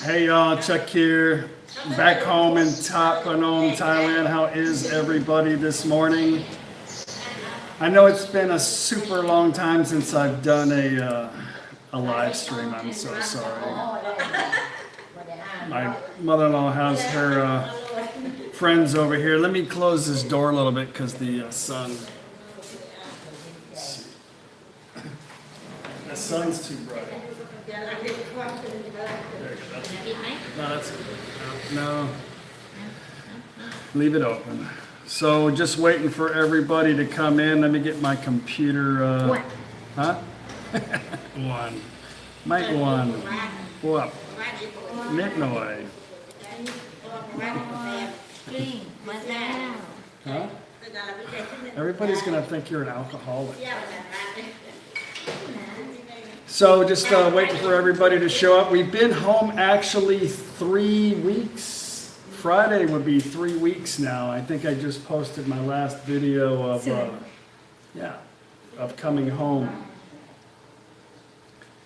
Hey y'all, Chuck here, back home in Taipei, Thailand. How is everybody this morning? I know it's been a super long time since I've done a live stream. I'm so sorry. My mother-in-law has her friends over here. Let me close this door a little bit because the sun. The sun's too bright. There you go. No, that's no. Leave it open. So just waiting for everybody to come in. Let me get my computer. Huh? One. Mic one. What? Nick Noy. Huh? Everybody's gonna think you're an alcoholic. So just waiting for everybody to show up. We've been home actually 3 weeks. Friday would be 3 weeks now. I think I just posted my last video of of coming home.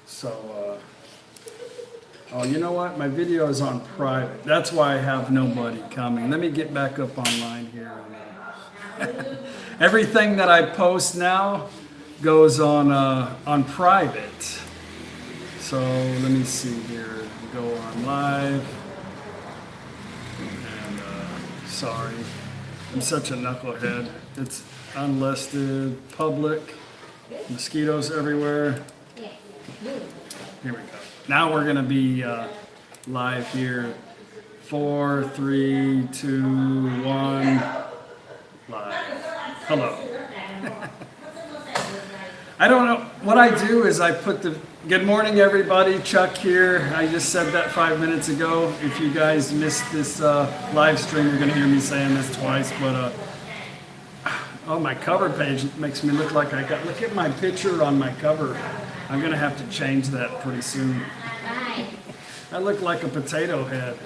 So oh, you know what? My video is on private. That's why I have nobody coming. Let me get back up online here. Everything that I post now goes on private. So let me see here. Go on live. And sorry, I'm such a knucklehead. It's unlisted, public, mosquitoes everywhere. Here we go. Now we're gonna be live here. 4, 3, 2, 1. Live. Hello. I don't know. What I do is I put the good morning, everybody. Chuck here. I just said that 5 minutes ago. If you guys missed this live stream, you're going to hear me saying this twice. But oh, my cover page makes me look like look at my picture on my cover. I'm going to have to change that pretty soon. I look like a potato head.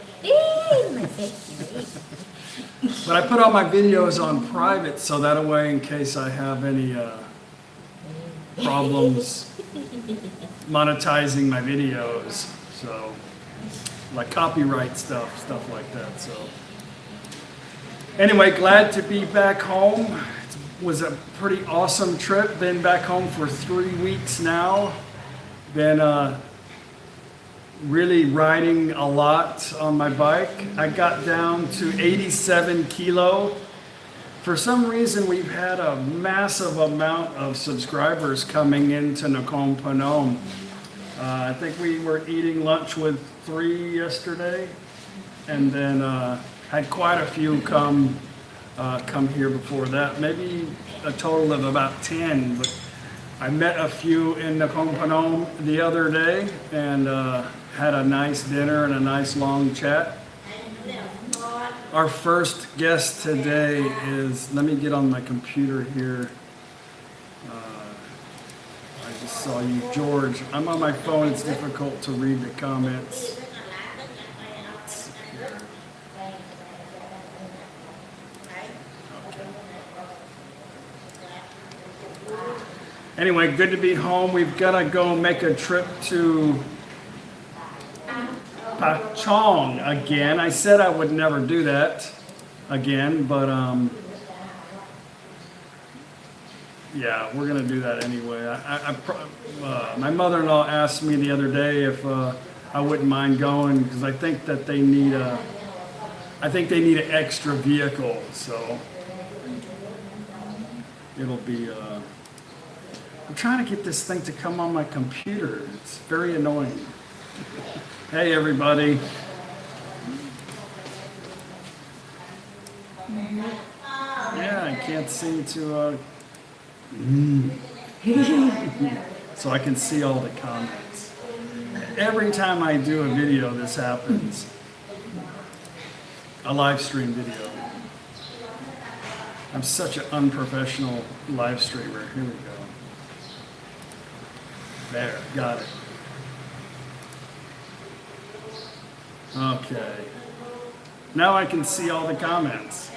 But I put all my videos on private so that way, in case I have any problems monetizing my videos, so like copyright stuff like that. So anyway, glad to be back home. It was a pretty awesome trip. Been back home for 3 weeks now. Been really riding a lot on my bike. I got down to 87 kilo. For some reason, we've had a massive amount of subscribers coming into Nakhon Phanom. I think we were eating lunch with 3 yesterday, and then had quite a few come here before that. Maybe a total of about 10. But I met a few in Nakhon Phanom the other day and had a nice dinner and a nice long chat. Our first guest today is, let me get on my computer here. I just saw you, George. I'm on my phone, it's difficult to read the comments. Okay. Anyway, good to be home. We've got to go make a trip to Pachong again. I said I would never do that again, but yeah, we're gonna do that anyway. My mother-in-law asked me the other day if I wouldn't mind going because I think that they need an extra vehicle, so it'll be. I'm trying to get this thing to come on my computer. It's very annoying. Hey everybody. Yeah, I can't seem to so I can see all the comments. Every time I do a video this happens. A live stream video. I'm such an unprofessional live streamer. Here we go. There, got it. Okay. Now I can see all the comments.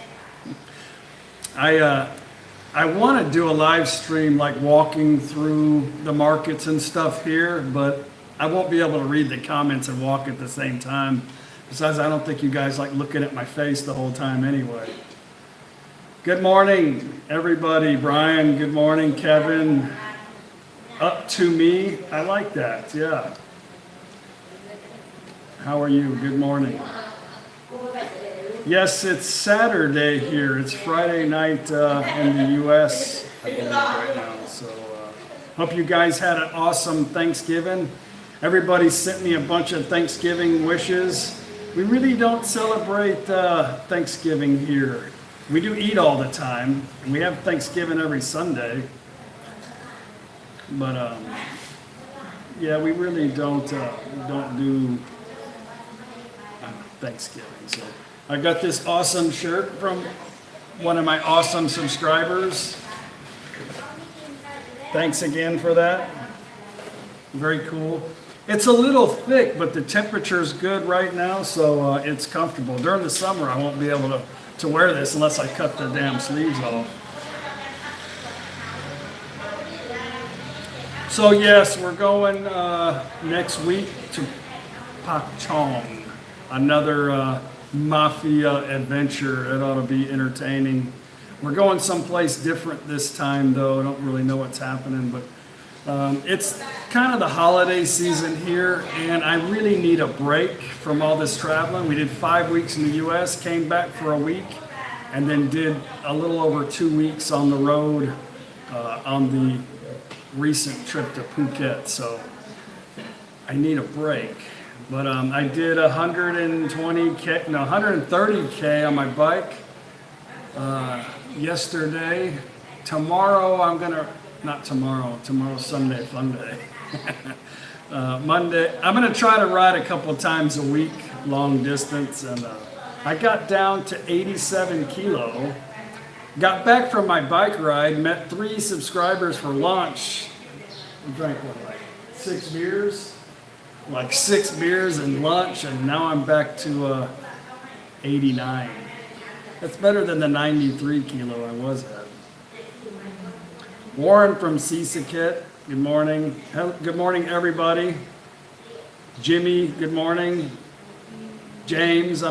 I want to do a live stream like walking through the markets and stuff here, but I won't be able to read the comments and walk at the same time. Besides, I don't think you guys like looking at my face the whole time anyway. Good morning, everybody. Brian, good morning. Kevin, up to me. I like that, yeah. How are you? Good morning. Yes, it's Saturday here. It's Friday night in the U.S. I believe right now. So hope you guys had an awesome Thanksgiving. Everybody sent me a bunch of Thanksgiving wishes. We really don't celebrate Thanksgiving here. We do eat all the time, and we have Thanksgiving every Sunday. But yeah, we really don't do Thanksgiving. So I got this awesome shirt from one of my awesome subscribers. Thanks again for that. Very cool. It's a little thick, but the temperature's good right now, so it's comfortable. During the summer, I won't be able to wear this unless I cut the damn sleeves off. So yes, we're going next week to Pak Chong, another mafia adventure. It ought to be entertaining. We're going someplace different this time, though. I don't really know what's happening, but it's kind of the holiday season here, and I really need a break from all this traveling. We did 5 weeks in the U.S., came back for a week, and then did a little over 2 weeks on the road on the recent trip to Phuket. So I need a break. But I did 130K on my bike yesterday. Tomorrow's Sunday fun day. Monday, I'm gonna try to ride a couple of times a week, long distance, and I got down to 87 kilo. Got back from my bike ride, met 3 subscribers for lunch. I drank what, like 6 beers? Like 6 beers and lunch, and now I'm back to 89. That's better than the 93 kilo I was at. Warren from Sisaket, good morning. Good morning, everybody. Jimmy, good morning. James.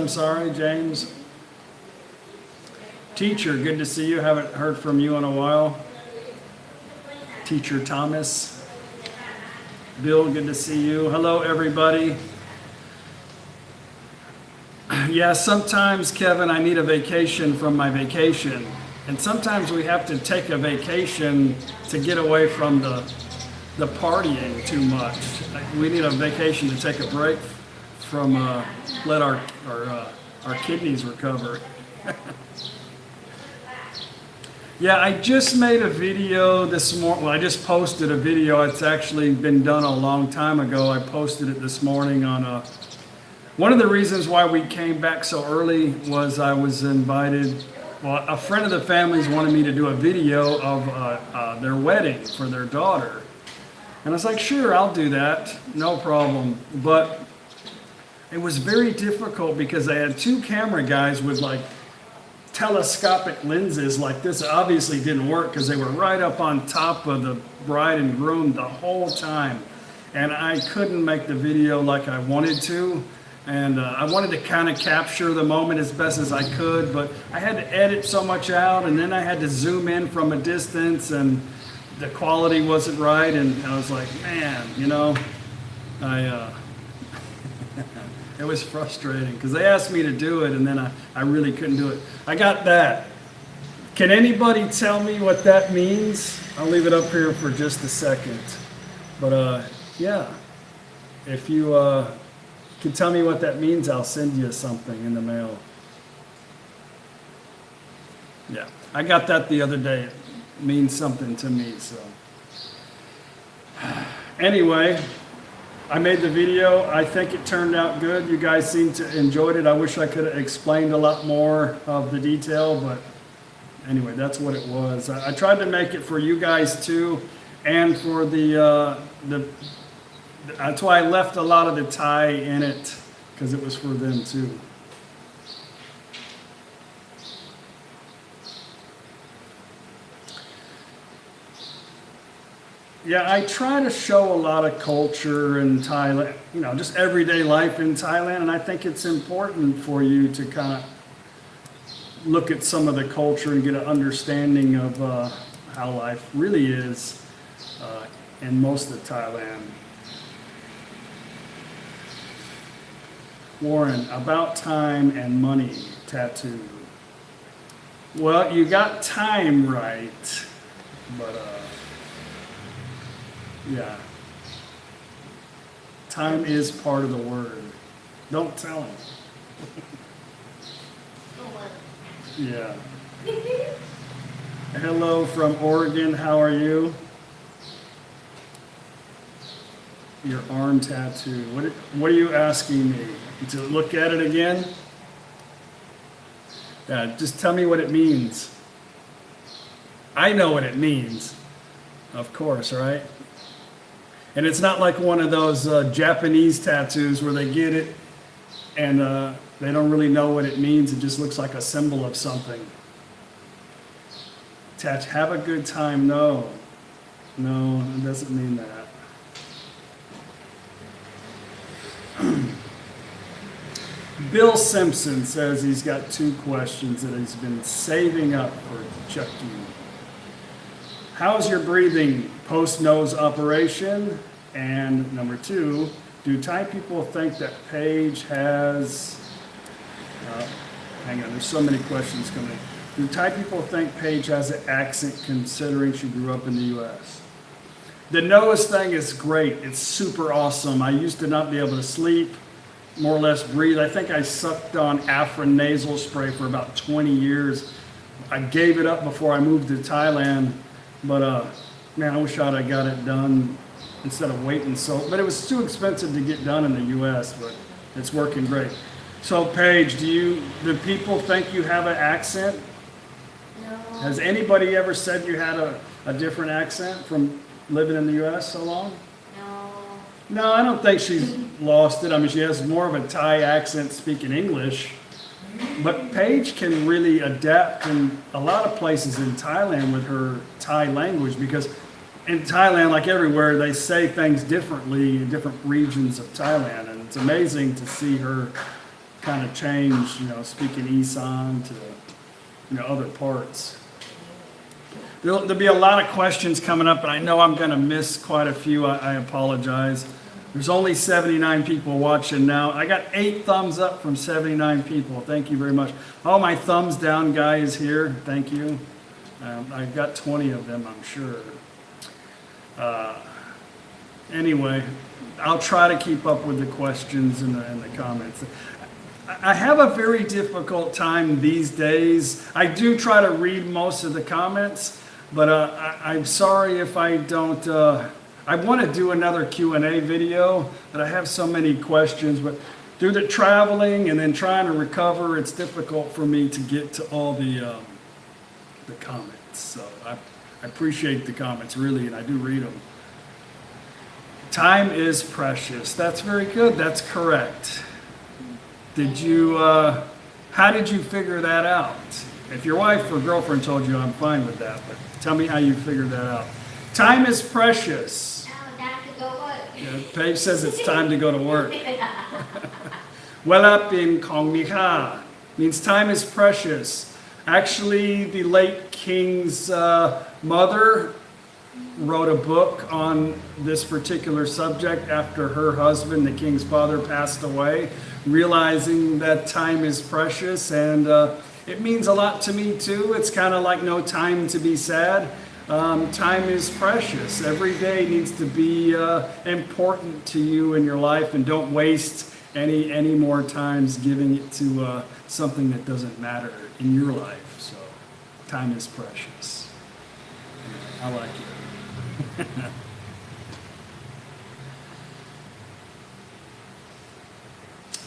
Teacher, good to see you. Haven't heard from you in a while. Teacher Thomas. Bill, good to see you. Hello, everybody. Yeah, sometimes, Kevin, I need a vacation from my vacation. And sometimes we have to take a vacation to get away from the partying too much. We need a vacation to take a break from, let our kidneys recover. Yeah, I just made a video this morning. Well, I just posted a video. It's actually been done a long time ago. I posted it this morning on one of the reasons why we came back so early was I was invited. Well, a friend of the family's wanted me to do a video of their wedding for their daughter. And I was like, sure, I'll do that. No problem. But it was very difficult because I had 2 camera guys with like telescopic lenses like this. Obviously didn't work because they were right up on top of the bride and groom the whole time. And I couldn't make the video like I wanted to. And I wanted to kind of capture the moment as best as I could, but I had to edit so much out, and then I had to zoom in from a distance, and the quality wasn't right, and I was like, man, you know, it was frustrating, because they asked me to do it, and then I really couldn't do it. I got that. Can anybody tell me what that means? I'll leave it up here for just a second. But yeah, if you can tell me what that means, I'll send you something in the mail. Yeah, I got that the other day. It means something to me, so. Anyway, I made the video. I think it turned out good. You guys seem to enjoyed it. I wish I could have explained a lot more of the detail, but anyway, that's what it was. I tried to make it for you guys too, and for that's why I left a lot of the Thai in it, because it was for them too. Yeah, I try to show a lot of culture in Thailand, you know, just everyday life in Thailand, and I think it's important for you to kind of look at some of the culture and get an understanding of how life really is in most of Thailand. Warren, about time and money tattoo. Well, you got time right, but yeah. Time is part of the word. Don't tell him. Yeah. Hello from Oregon. How are you? Your arm tattoo. What are you asking me? To look at it again? Yeah, just tell me what it means. I know what it means. Of course, right? And it's not like one of those Japanese tattoos where they get it and they don't really know what it means. It just looks like a symbol of something. Have a good time. No, it doesn't mean that. Bill Simpson says he's got 2 questions that he's been saving up for Chucky. How's your breathing post-nose operation? And number 2, do Thai people think that Paige has... hang on, there's so many questions coming. Do Thai people think Paige has an accent considering she grew up in the U.S.? The nose thing is great. It's super awesome. I used to not be able to sleep, more or less breathe. I think I sucked on Afrin nasal spray for about 20 years. I gave it up before I moved to Thailand, but man, I wish I'd have got it done instead of waiting but it was too expensive to get done in the US, but it's working great. So Paige, do people think you have an accent? No. Has anybody ever said you had a different accent from living in the US so long? No, I don't think she's lost it. I mean, she has more of a Thai accent speaking English. But Paige can really adapt in a lot of places in Thailand with her Thai language, because in Thailand, like everywhere, they say things differently in different regions of Thailand. And it's amazing to see her kind of change, you know, speaking Isan to, you know, other parts. There'll be a lot of questions coming up, and I know I'm going to miss quite a few. I apologize. There's only 79 people watching now. I got 8 thumbs up from 79 people. Thank you very much. Oh, my thumbs down guy is here. Thank you. I've got 20 of them, I'm sure. Anyway, I'll try to keep up with the questions and the comments. I have a very difficult time these days. I do try to read most of the comments, but I'm sorry if I don't. I want to do another Q&A video, but I have so many questions. But through the traveling and then trying to recover, it's difficult for me to get to all the comments. So I appreciate the comments, really, and I do read them. Time is precious. That's very good. That's correct. Did you, how did you figure that out? If your wife or girlfriend told you, I'm fine with that, but tell me how you figured that out. Time is precious. Yeah, Paige says it's time to go to work. Wela pin kong mi kha means time is precious. Actually, the late king's mother wrote a book on this particular subject after her husband, the king's father, passed away, realizing that time is precious, and it means a lot to me too. It's kind of like no time to be sad. Time is precious. Every day needs to be important to you in your life, and don't waste any more times giving it to something that doesn't matter in your life. So time is precious. I like it.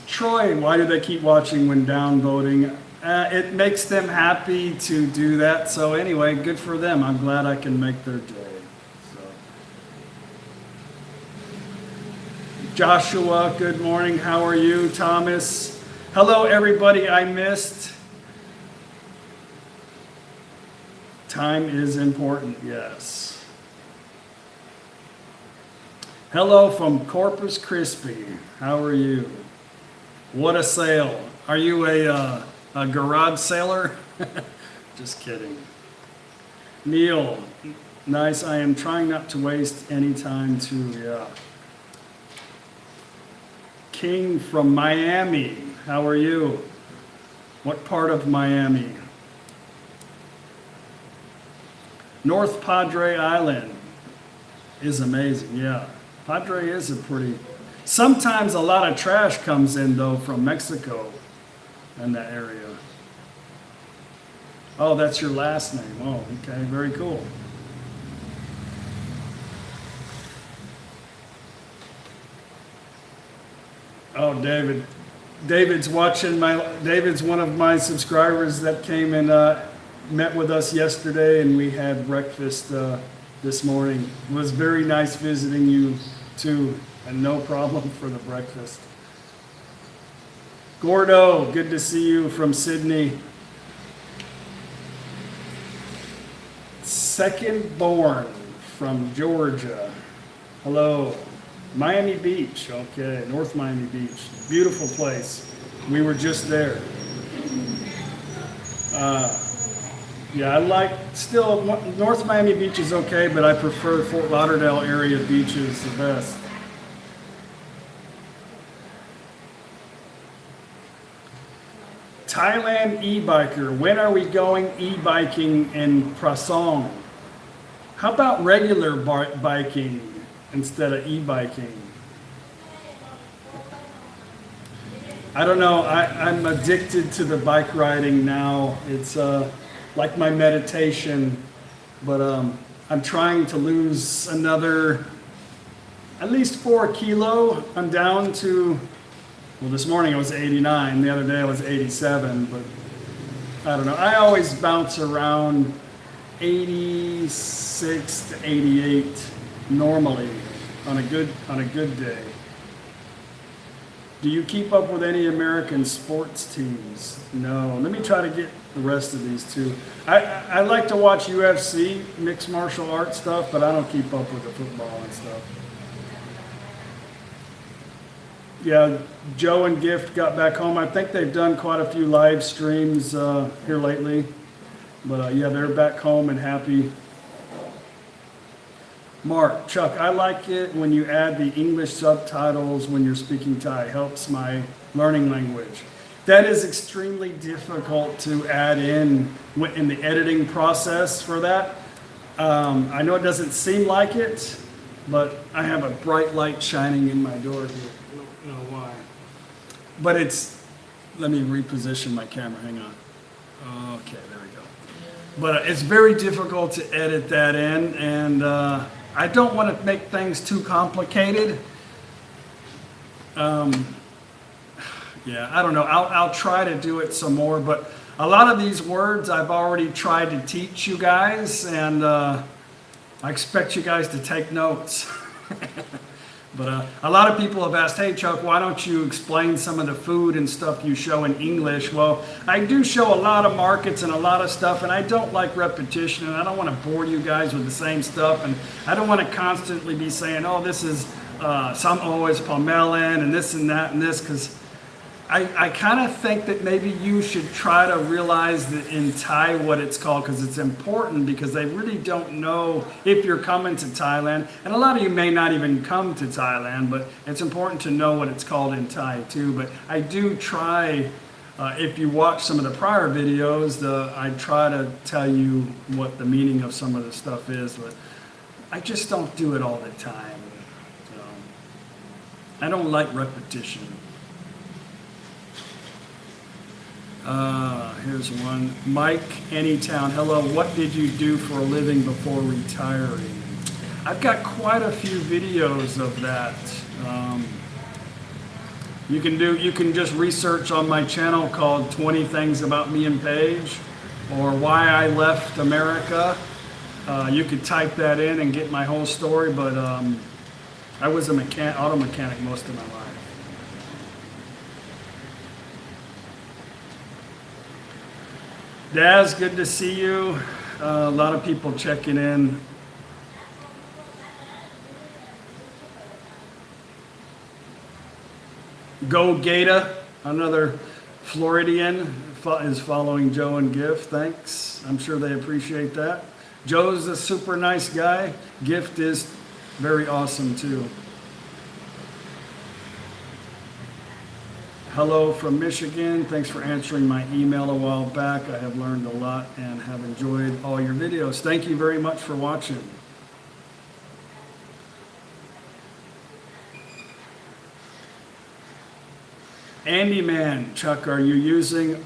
Troy, why do they keep watching when downvoting? It makes them happy to do that. So anyway, good for them. I'm glad I can make their day. So. Joshua, good morning. How are you? Thomas. Hello, everybody I missed. Time is important, yes. Hello from Corpus Christi. How are you? What a sale. Are you a garage sailor? Just kidding. Neil, nice. I am trying not to waste any time too. Yeah. King from Miami. How are you? What part of Miami? North Padre Island is amazing. Yeah. Padre is a pretty... Sometimes a lot of trash comes in, though, from Mexico and that area. Oh, that's your last name. Oh, okay. Very cool. Oh, David. David's one of my subscribers that came and met with us yesterday, and we had breakfast this morning. It was very nice visiting you, too. And no problem for the breakfast. Gordo, good to see you from Sydney. Second born from Georgia. Hello. Miami Beach, okay, North Miami Beach. Beautiful place. We were just there. Yeah, I like, still, North Miami Beach is okay, but I prefer Fort Lauderdale area beaches the best. Thailand e-biker. When are we going e-biking in Prasong? How about regular biking instead of e-biking? I don't know. I'm addicted to the bike riding now. It's like my meditation, but I'm trying to lose another at least 4 kilo. I'm down to... Well, this morning I was 89, the other day I was 87, but I don't know. I always bounce around 86 to 88 normally on a good day. Do you keep up with any American sports teams? No. Let me try to get the rest of these too. I like to watch UFC, mixed martial arts stuff, but I don't keep up with the football and stuff. Yeah, Joe and Gift got back home. I think they've done quite a few live streams here lately. But yeah, they're back home and happy. Mark, Chuck, I like it when you add the English subtitles when you're speaking Thai. Helps my learning language. That is extremely difficult to add in the editing process for that. I know it doesn't seem like it, but I have a bright light shining in my door here. I don't know why. But it's, let me reposition my camera, hang on. Okay, there we go. But it's very difficult to edit that in, and I don't want to make things too complicated. Yeah, I don't know, I'll try to do it some more, but a lot of these words I've already tried to teach you guys, and I expect you guys to take notes. But a lot of people have asked, hey Chuck, why don't you explain some of the food and stuff you show in English? Well, I do show a lot of markets and a lot of stuff, and I don't like repetition, and I don't want to bore you guys with the same stuff, and I don't want to constantly be saying, oh, this is some always palmelin and this and that and this, because I kind of think that maybe you should try to realize that in Thai what it's called, because it's important, because they really don't know if you're coming to Thailand. And a lot of you may not even come to Thailand, but it's important to know what it's called in Thai too. But I do try, if you watch some of the prior videos, I try to tell you what the meaning of some of the stuff is, but I just don't do it all the time. So, I don't like repetition. Here's one. Mike Anytown. Hello, what did you do for a living before retiring? I've got quite a few videos of that. You can just research on my channel called 20 Things About Me and Paige, or Why I Left America. You could type that in and get my whole story, but I was a auto mechanic most of my life. Daz, good to see you. A lot of people checking in. Go Gata, another Floridian, is following Joe and Gift. Thanks. I'm sure they appreciate that. Joe's a super nice guy. Gift is very awesome too. Hello from Michigan. Thanks for answering my email a while back. I have learned a lot and have enjoyed all your videos. Thank you very much for watching. Andy Man, Chuck, are you using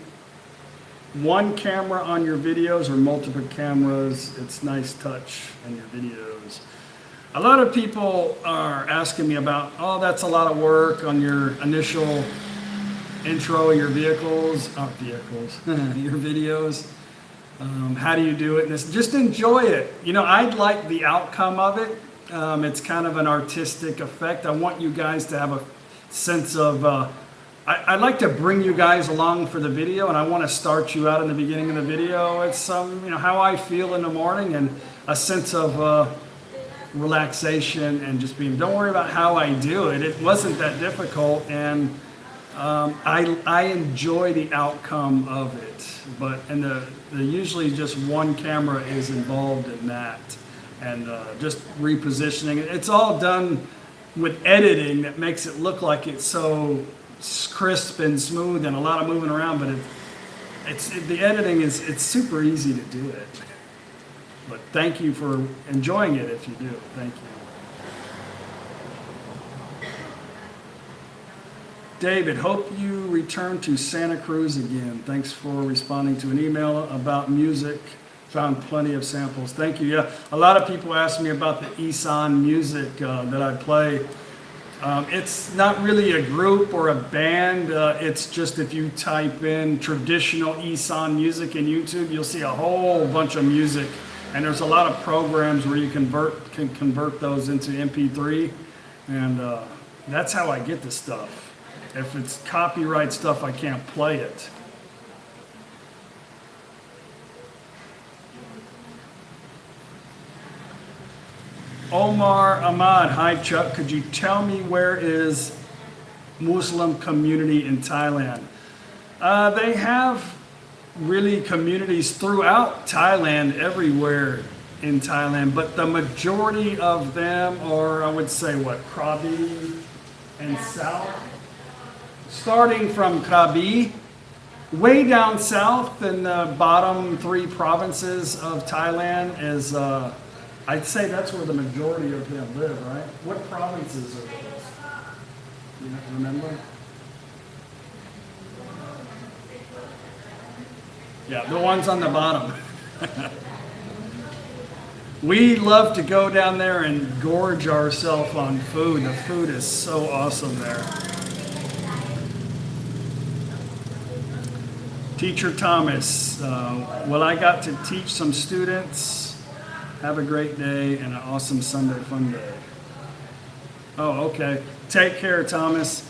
one camera on your videos or multiple cameras? It's nice touch in your videos. A lot of people are asking me about, oh, that's a lot of work on your initial intro, your your videos. How do you do it? And just enjoy it. You know, I'd like the outcome of it. It's kind of an artistic effect. I want you guys to have a sense of, I'd like to bring you guys along for the video, and I want to start you out in the beginning of the video. It's you know, how I feel in the morning and a sense of relaxation and just being, don't worry about how I do it. It wasn't that difficult, and I enjoy the outcome of it. But usually just one camera is involved in that, and just repositioning it. It's all done with editing that makes it look like it's so crisp and smooth and a lot of moving around, but the editing it's super easy to do it. But thank you for enjoying it if you do. Thank you. David, hope you return to Santa Cruz again. Thanks for responding to an email about music. Found plenty of samples. Thank you. Yeah, a lot of people ask me about the Isan music that I play. It's not really a group or a band. It's just if you type in traditional Isan music in YouTube, you'll see a whole bunch of music. And there's a lot of programs where you can convert those into MP3. And that's how I get the stuff. If it's copyright stuff, I can't play it. Omar Ahmad, hi Chuck, could you tell me where is Muslim community in Thailand? They have really communities throughout Thailand, everywhere in Thailand, but the majority of them are, I would say, what, Krabi and south? Starting from Krabi, way down south in the bottom 3 provinces of Thailand is, I'd say that's where the majority of them live, right? What provinces are those? You remember? Yeah, the ones on the bottom. We love to go down there and gorge ourselves on food. The food is so awesome there. Teacher Thomas, well, I got to teach some students. Have a great day and an awesome Sunday fun day. Oh, okay. Take care, Thomas.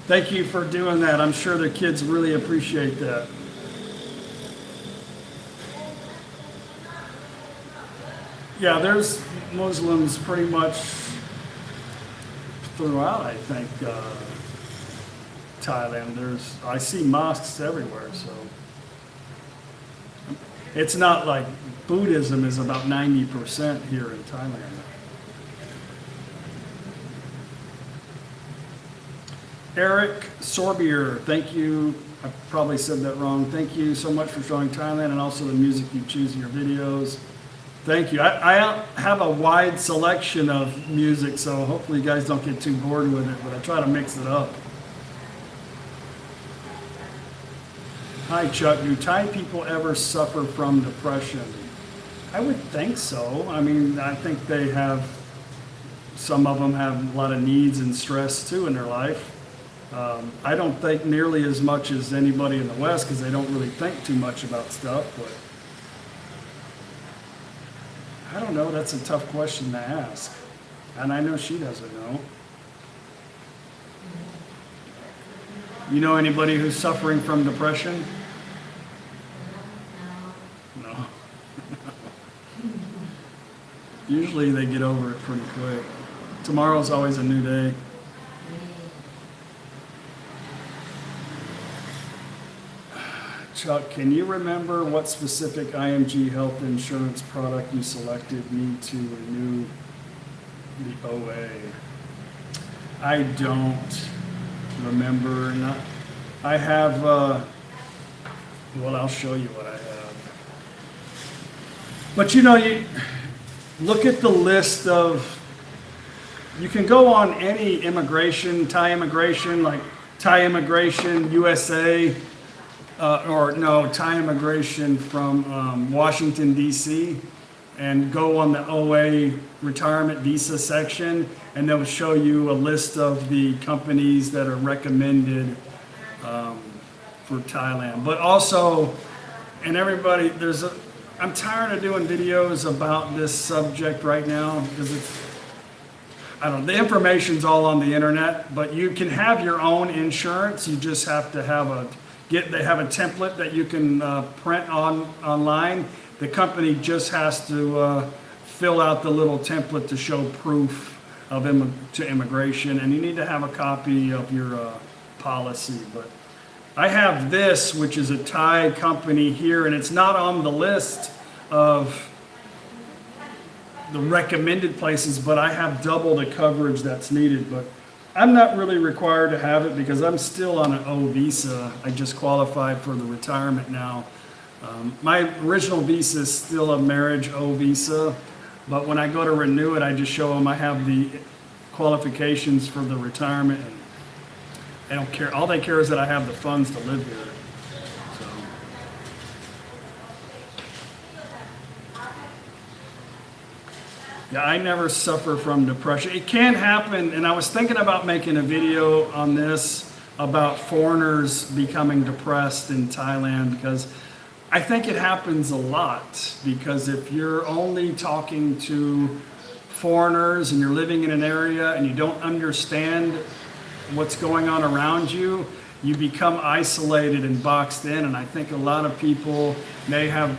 Thank you for doing that. I'm sure the kids really appreciate that. Yeah, there's Muslims pretty much throughout, I think, Thailand. I see mosques everywhere, so. It's not like Buddhism is about 90% here in Thailand. Eric Sorbier, thank you. I probably said that wrong. Thank you so much for showing Thailand and also the music you choose in your videos. Thank you. I have a wide selection of music, so hopefully you guys don't get too bored with it, but I try to mix it up. Hi Chuck, do Thai people ever suffer from depression? I would think so. I mean, I think they have, some of them have a lot of needs and stress too in their life. I don't think nearly as much as anybody in the West because they don't really think too much about stuff, but I don't know, that's a tough question to ask. And I know she doesn't know. You know anybody who's suffering from depression? No. Usually they get over it pretty quick. Tomorrow's always a new day. Chuck, can you remember what specific IMG health insurance product you selected me to renew the OA? I don't remember. Not. I have, well, I'll show you what I have. But you know, you look at the list of, you can go on any immigration, Thai immigration, like Thai immigration, USA, Thai immigration from Washington, D.C., and go on the OA retirement visa section, and they'll show you a list of the companies that are recommended for Thailand. But also, and everybody, I'm tired of doing videos about this subject right now because the information's all on the internet, but you can have your own insurance. You just have to have they have a template that you can print online. The company just has to fill out the little template to show proof of to immigration, and you need to have a copy of your policy. But I have this, which is a Thai company here, and it's not on the list of the recommended places, but I have double the coverage that's needed. But I'm not really required to have it because I'm still on an O visa. I just qualified for the retirement now. My original visa is still a marriage O visa, but when I go to renew it, I just show them I have the qualifications for the retirement, and they don't care. All they care is that I have the funds to live here. So. Yeah, I never suffer from depression. It can happen, and I was thinking about making a video on this about foreigners becoming depressed in Thailand, because I think it happens a lot. Because if you're only talking to foreigners and you're living in an area and you don't understand what's going on around you, you become isolated and boxed in. And I think a lot of people may have,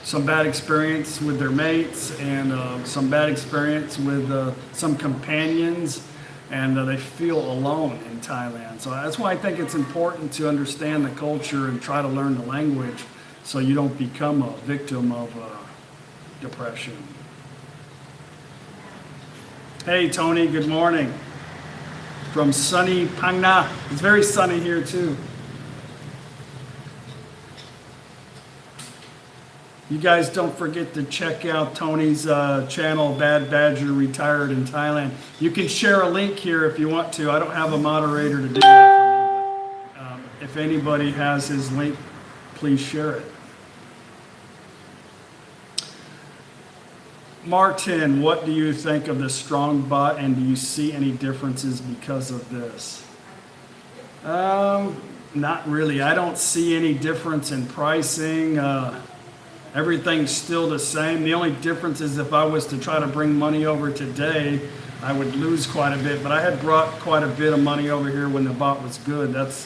some bad experience with their mates and some bad experience with some companions, and they feel alone in Thailand. So that's why I think it's important to understand the culture and try to learn the language so you don't become a victim of depression. Hey Tony, good morning. From sunny Phang Nga. It's very sunny here too. You guys don't forget to check out Tony's channel, Bad Badger Retired in Thailand. You can share a link here if you want to. I don't have a moderator to do that for me, but if anybody has his link, please share it. Martin, what do you think of the strong bot, and do you see any differences because of this? Not really. I don't see any difference in pricing. Everything's still the same. The only difference is if I was to try to bring money over today, I would lose quite a bit. But I had brought quite a bit of money over here when the bot was good. That's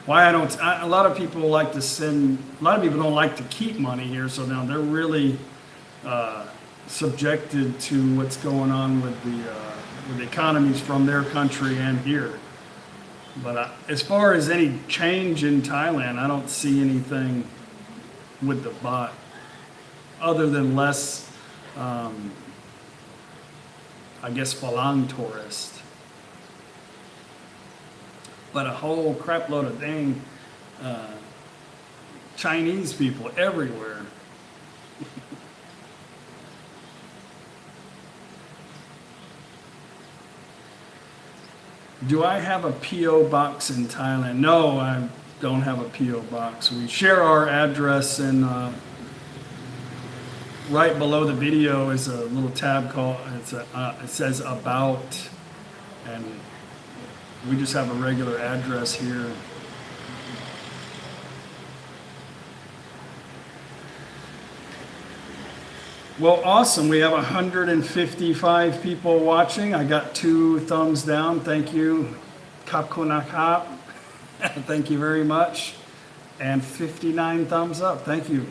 why a lot of people like to send, a lot of people don't like to keep money here. So now they're really subjected to what's going on with the economies from their country and here. But as far as any change in Thailand, I don't see anything with the bot other than less, I guess, Falang tourists. But a whole crap load of dang Chinese people everywhere. Do I have a P.O. box in Thailand? No, I don't have a P.O. box. We share our address, and right below the video is a little tab called, it says About, and we just have a regular address here. Well, awesome. We have 155 people watching. I got 2 thumbs down. Thank you. Kap Kunakap. Thank you very much. And 59 thumbs up. Thank you.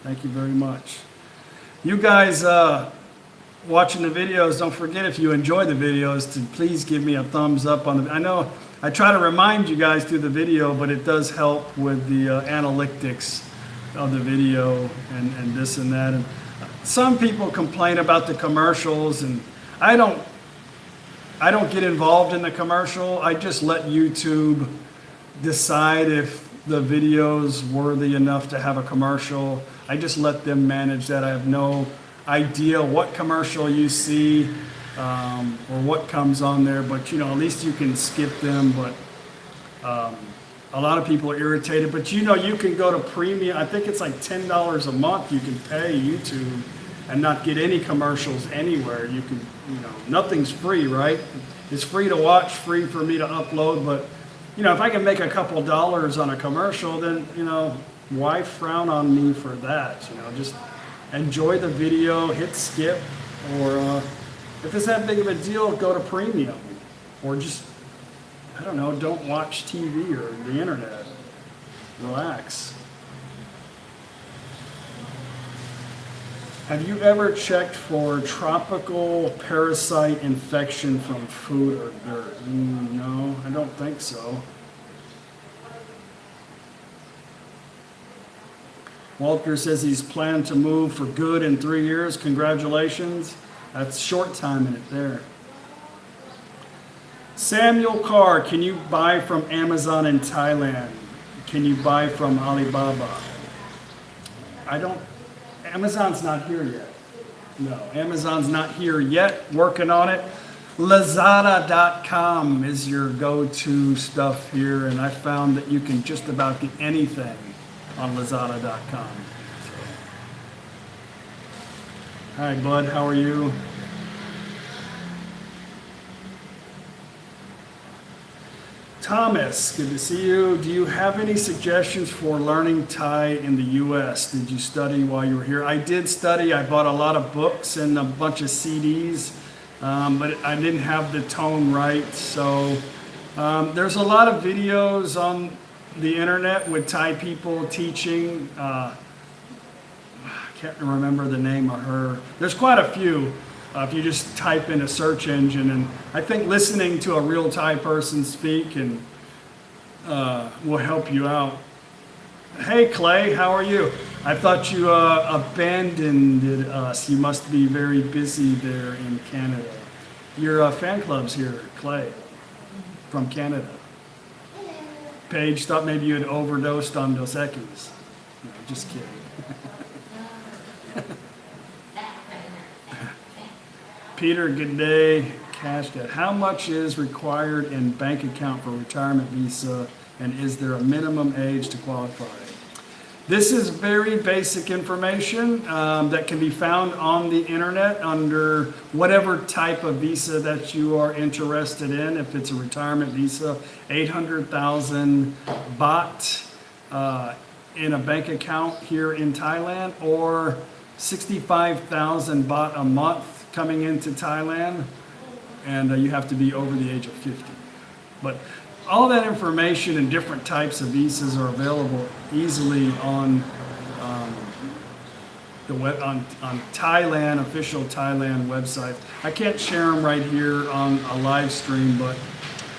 Thank you very much. You guys watching the videos, don't forget, if you enjoy the videos, to please give me a thumbs up on the. I know I try to remind you guys through the video, but it does help with the analytics of the video and this and that. And some people complain about the commercials, and I don't get involved in the commercial. I just let YouTube decide if the video's worthy enough to have a commercial. I just let them manage that. I have no idea what commercial you see or what comes on there, but you know, at least you can skip them. But a lot of people are irritated, but you know, you can go to premium. I think it's like $10 a month you can pay YouTube and not get any commercials anywhere. You can, you know, nothing's free, right? It's free to watch, free for me to upload, but you know, if I can make a couple dollars on a commercial, then, you know, why frown on me for that? You know, just enjoy the video, hit skip, or if it's that big of a deal, go to premium, or just, I don't know, don't watch TV or the internet. Relax. Have you ever checked for tropical parasite infection from food or dirt? No, I don't think so. Walter says he's planned to move for good in 3 years. Congratulations. That's short timing it there. Samuel Carr, can you buy from Amazon in Thailand? Can you buy from Alibaba? Amazon's not here yet. No, Amazon's not here yet. Working on it. Lazada.com is your go-to stuff here, and I found that you can just about get anything on Lazada.com. Hi, bud. How are you? Thomas, good to see you. Do you have any suggestions for learning Thai in the U.S.? Did you study while you were here? I did study. I bought a lot of books and a bunch of CDs, but I didn't have the tone right. So there's a lot of videos on the internet with Thai people teaching. I can't remember the name of her. There's quite a few. If you just type in a search engine, and I think listening to a real Thai person speak and will help you out. Hey Clay, how are you? I thought you abandoned us. You must be very busy there in Canada. Your fan club's here, Clay, from Canada. Paige thought maybe you had overdosed on Dos Equis. No, just kidding. Peter, good day. Cash debt. How much is required in bank account for retirement visa, and is there a minimum age to qualify? This is very basic information that can be found on the internet under whatever type of visa that you are interested in. If it's a retirement visa, 800,000 baht in a bank account here in Thailand, or 65,000 baht a month coming into Thailand, and you have to be over the age of 50. But all that information and different types of visas are available easily on the web, on Thailand, official Thailand website. I can't share them right here on a live stream, but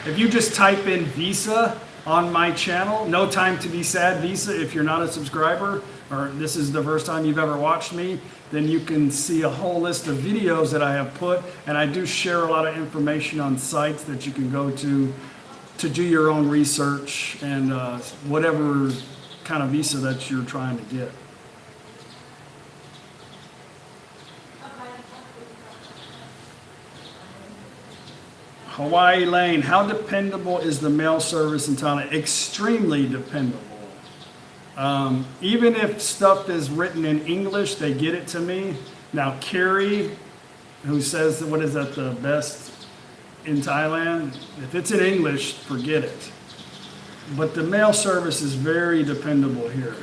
if you just type in visa on my channel, No Time to Be Sad visa, if you're not a subscriber, or this is the first time you've ever watched me, then you can see a whole list of videos that I have put, and I do share a lot of information on sites that you can go to do your own research and whatever kind of visa that you're trying to get. Hawaii Lane, how dependable is the mail service in Thailand? Extremely dependable. Even if stuff is written in English, they get it to me. Now, Carrie, who says that, what is that, the best in Thailand? If it's in English, forget it. But the mail service is very dependable here.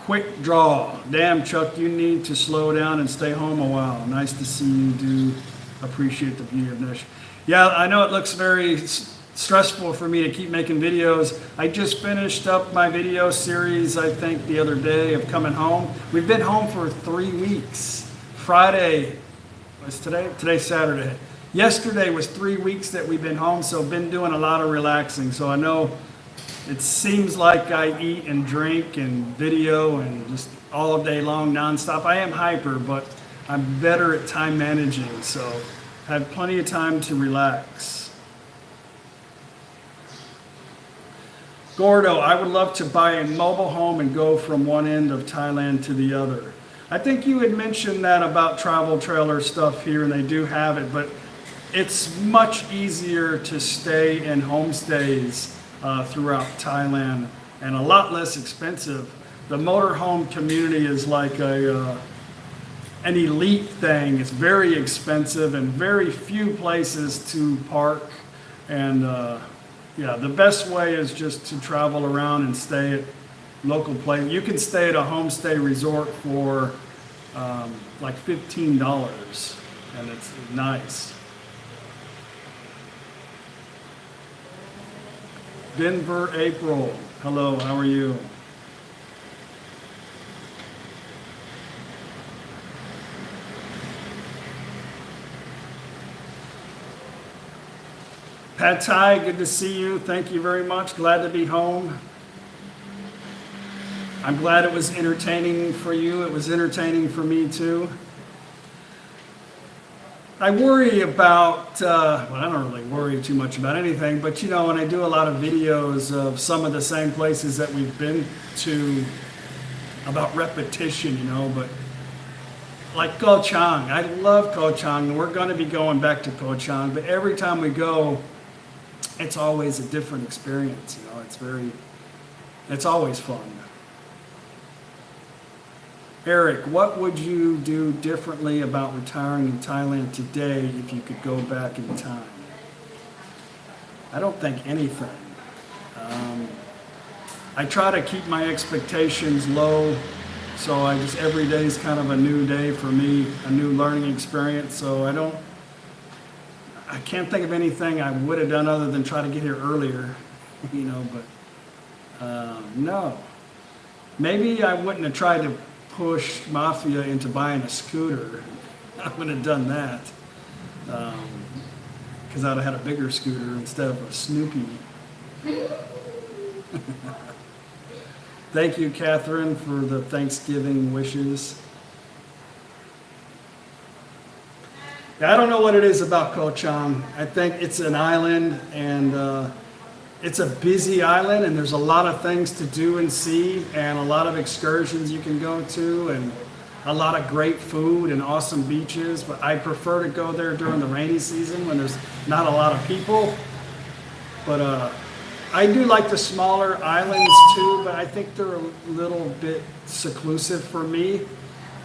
Quick draw. Damn, Chuck, you need to slow down and stay home a while. Nice to see you. Do appreciate the beauty of this. Yeah, I know it looks very stressful for me to keep making videos. I just finished up my video series, I think, the other day of coming home. We've been home for 3 weeks. Friday, what's today? Today's Saturday. Yesterday was 3 weeks that we've been home, so been doing a lot of relaxing. So I know it seems like I eat and drink and video and just all day long nonstop. I am hyper, but I'm better at time managing, so I have plenty of time to relax. Gordo, I would love to buy a mobile home and go from one end of Thailand to the other. I think you had mentioned that about travel trailer stuff here, and they do have it, but it's much easier to stay in homestays throughout Thailand and a lot less expensive. The motorhome community is like an elite thing. It's very expensive and very few places to park. And yeah, the best way is just to travel around and stay at local places. You can stay at a homestay resort for like $15, and it's nice. Denver, April. Hello, how are you? Pad Thai, good to see you. Thank you very much. Glad to be home. I'm glad it was entertaining for you. It was entertaining for me too. I worry about, well, I don't really worry too much about anything, but you know, when I do a lot of videos of some of the same places that we've been to, about repetition, you know, but like Koh Chang, I love Koh Chang, and we're going to be going back to Koh Chang, but every time we go, it's always a different experience, you know, it's always fun. Eric, what would you do differently about retiring in Thailand today if you could go back in time? I don't think anything. I try to keep my expectations low, so every day is kind of a new day for me, a new learning experience, so I can't think of anything I would have done other than try to get here earlier, you know, but no. Maybe I wouldn't have tried to push Mafia into buying a scooter. I wouldn't have done that because I'd have had a bigger scooter instead of a Snoopy. Thank you, Catherine, for the Thanksgiving wishes. I don't know what it is about Koh Chang. I think it's an island, and it's a busy island, and there's a lot of things to do and see, and a lot of excursions you can go to, and a lot of great food and awesome beaches. But I prefer to go there during the rainy season when there's not a lot of people. But I do like the smaller islands too, but I think they're a little bit seclusive for me.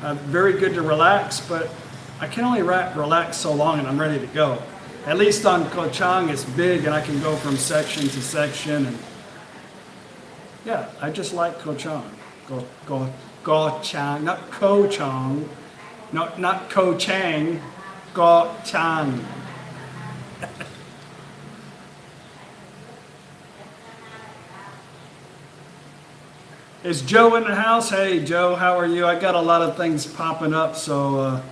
Very good to relax, but I can only relax so long and I'm ready to go. At least on Koh Chang, it's big and I can go from section to section. And yeah, I just like Koh Chang. Koh Chang, not Koh Chang, not Koh Chang, Koh Chang. Is Joe in the house? Hey Joe, how are you? I got a lot of things popping up, so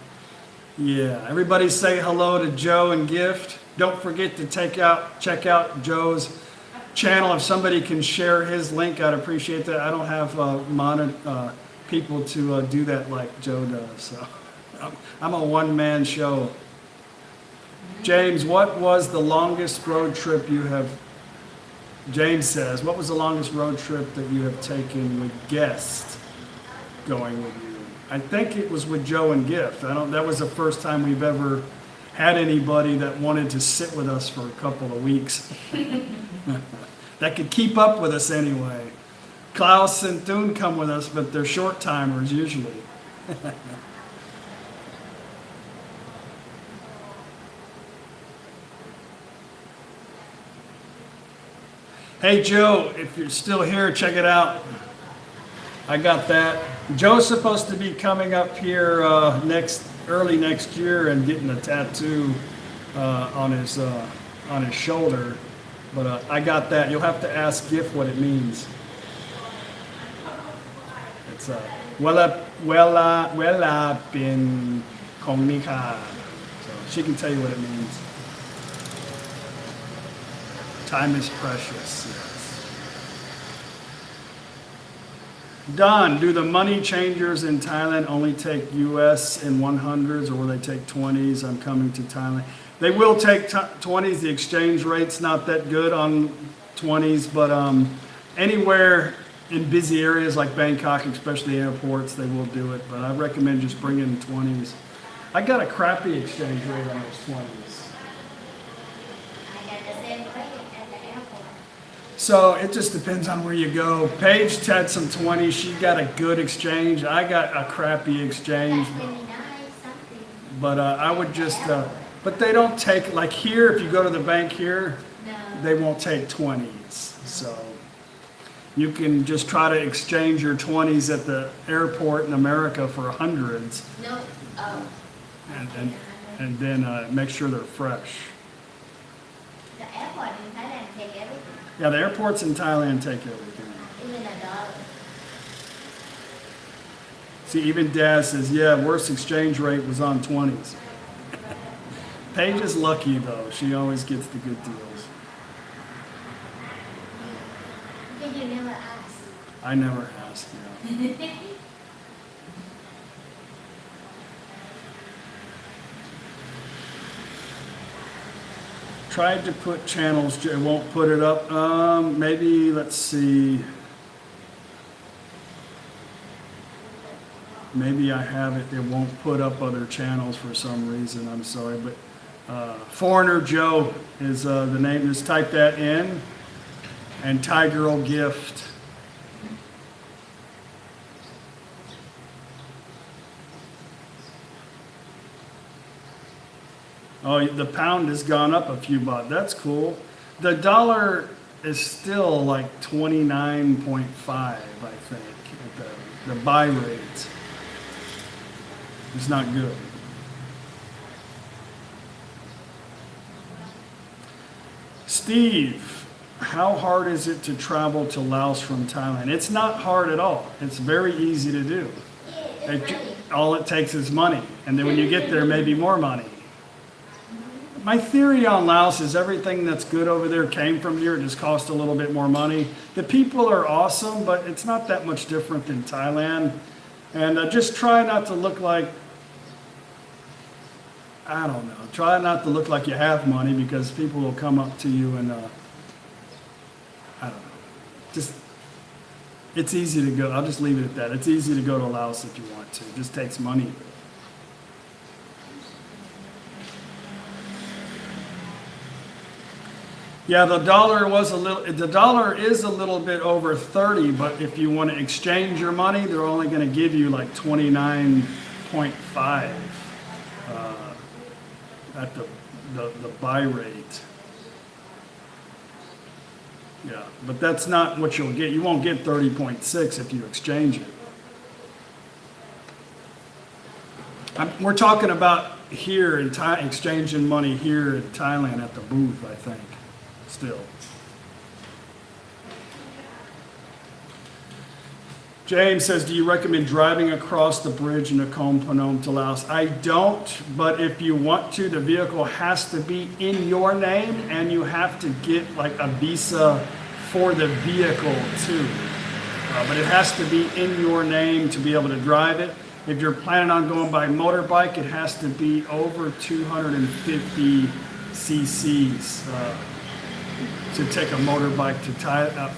yeah, everybody say hello to Joe and Gift. Don't forget to check out Joe's channel. If somebody can share his link, I'd appreciate that. I don't have people to do that like Joe does. So I'm a one-man show. James, what was the longest road trip you have? James says, what was the longest road trip that you have taken with guests going with you? I think it was with Joe and Gift. That was the first time we've ever had anybody that wanted to sit with us for a couple of weeks. That could keep up with us anyway. Klaus and Thun come with us, but they're short timers usually. Hey Joe, if you're still here, check it out. I got that. Joe's supposed to be coming up here early next year and getting a tattoo on his shoulder. But I got that. You'll have to ask GIF what it means. It's wella bin kong ni ka. So she can tell you what it means. Time is precious. Yes. Don, do the money changers in Thailand only take US in 100s or will they take 20s? I'm coming to Thailand. They will take 20s. The exchange rate's not that good on 20s, but anywhere in busy areas like Bangkok, especially airports, they will do it. But I recommend just bringing 20s. I got a crappy exchange rate on those 20s. I got the same rate at the airport. So it just depends on where you go. Paige had some 20s. She got a good exchange. I got a crappy exchange. That's 29 something. But I would just, but they don't take, like here, if you go to the bank here, No. they won't take 20s. So you can just try to exchange your 20s at the airport in America for 100s No. Oh. and then make sure they're fresh. The airport in Thailand take everything. Yeah, the airports in Thailand take everything. Even $1. See, even Dad says, yeah, worst exchange rate was on 20s. Paige is lucky though. She always gets the good deals. Because you never ask. I never ask, yeah. Tried to put channels, it won't put it up. Maybe, let's see. Maybe I have it, it won't put up other channels for some reason, I'm sorry. But Foreigner Joe is the name, just type that in. And Thai Girl Gift. Oh, the pound has gone up a few baht. That's cool. The dollar is still like 29.5, I think, at the buy rate. It's not good. Steve, how hard is it to travel to Laos from Thailand? It's not hard at all. It's very easy to do. Yeah, it's money. All it takes is money. And then when you get there, maybe more money. My theory on Laos is everything that's good over there came from here. It just cost a little bit more money. The people are awesome, but it's not that much different than Thailand. And just try not to look like, I don't know, try not to look like you have money because people will come up to you and, I don't know, just, it's easy to go. I'll just leave it at that. It's easy to go to Laos if you want to. It just takes money. Yeah, the dollar is a little bit over 30, but if you want to exchange your money, they're only going to give you like 29.5 at the buy rate. Yeah, but that's not what you'll get. You won't get 30.6 if you exchange it. We're talking about here in exchanging money here in Thailand at the booth, I think. Still. James says, do you recommend driving across the bridge in Nakhon Phanom to Laos? I don't, but if you want to, the vehicle has to be in your name and you have to get like a visa for the vehicle too. But it has to be in your name to be able to drive it. If you're planning on going by motorbike, it has to be over 250 cc's. To take a motorbike to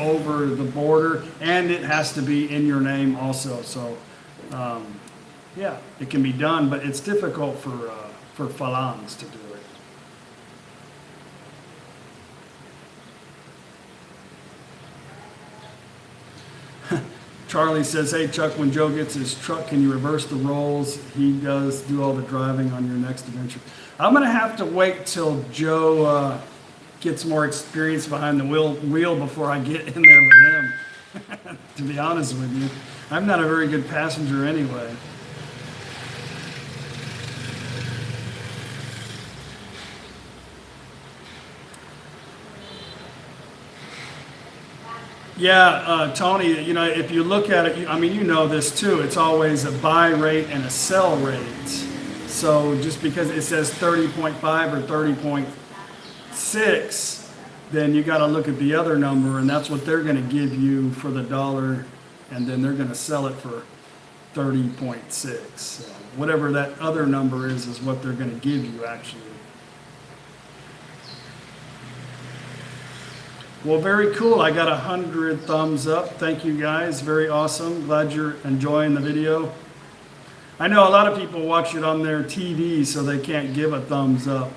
over the border, and it has to be in your name also. So, yeah, it can be done, but it's difficult for Phalans to do it. Charlie says, hey Chuck, when Joe gets his truck, can you reverse the roles? He does do all the driving on your next adventure. I'm gonna have to wait till Joe gets more experience behind the wheel before I get in there with him. To be honest with you, I'm not a very good passenger anyway. Yeah, Tony, you know, if you look at it, I mean, you know this too, it's always a buy rate and a sell rate. So just because it says 30.5 or 30.6, then you got to look at the other number, and that's what they're going to give you for the dollar, and then they're going to sell it for 30.6. So whatever that other number is what they're going to give you actually. Well, very cool. I got 100 thumbs up. Thank you guys. Very awesome. Glad you're enjoying the video. I know a lot of people watch it on their TV, so they can't give a thumbs up.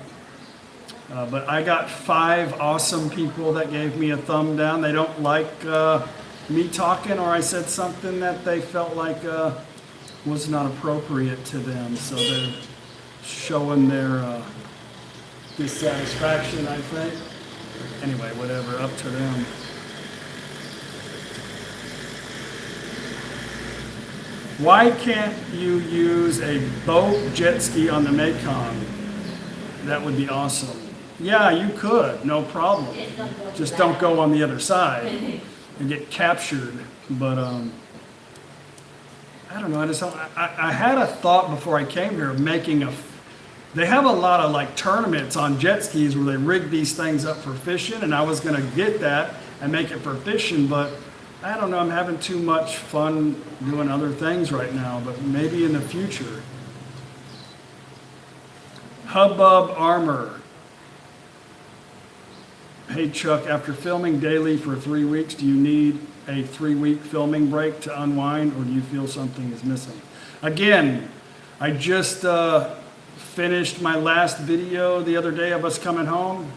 But I got 5 awesome people that gave me a thumb down. They don't like me talking, or I said something that they felt like was not appropriate to them. So they're showing their dissatisfaction, I think. Anyway, whatever, up to them. Why can't you use a boat jet ski on the Mekong? That would be awesome. Yeah, you could, no problem. Just don't go on the other side and get captured. But I don't know. I had a thought before I came here of making a. They have a lot of like tournaments on jet skis where they rig these things up for fishing, and I was going to get that and make it for fishing, but I don't know. I'm having too much fun doing other things right now, but maybe in the future. Hubbub Armor. Hey Chuck, after filming daily for 3 weeks, do you need a 3-week filming break to unwind, or do you feel something is missing? Again, I just finished my last video the other day of us coming home.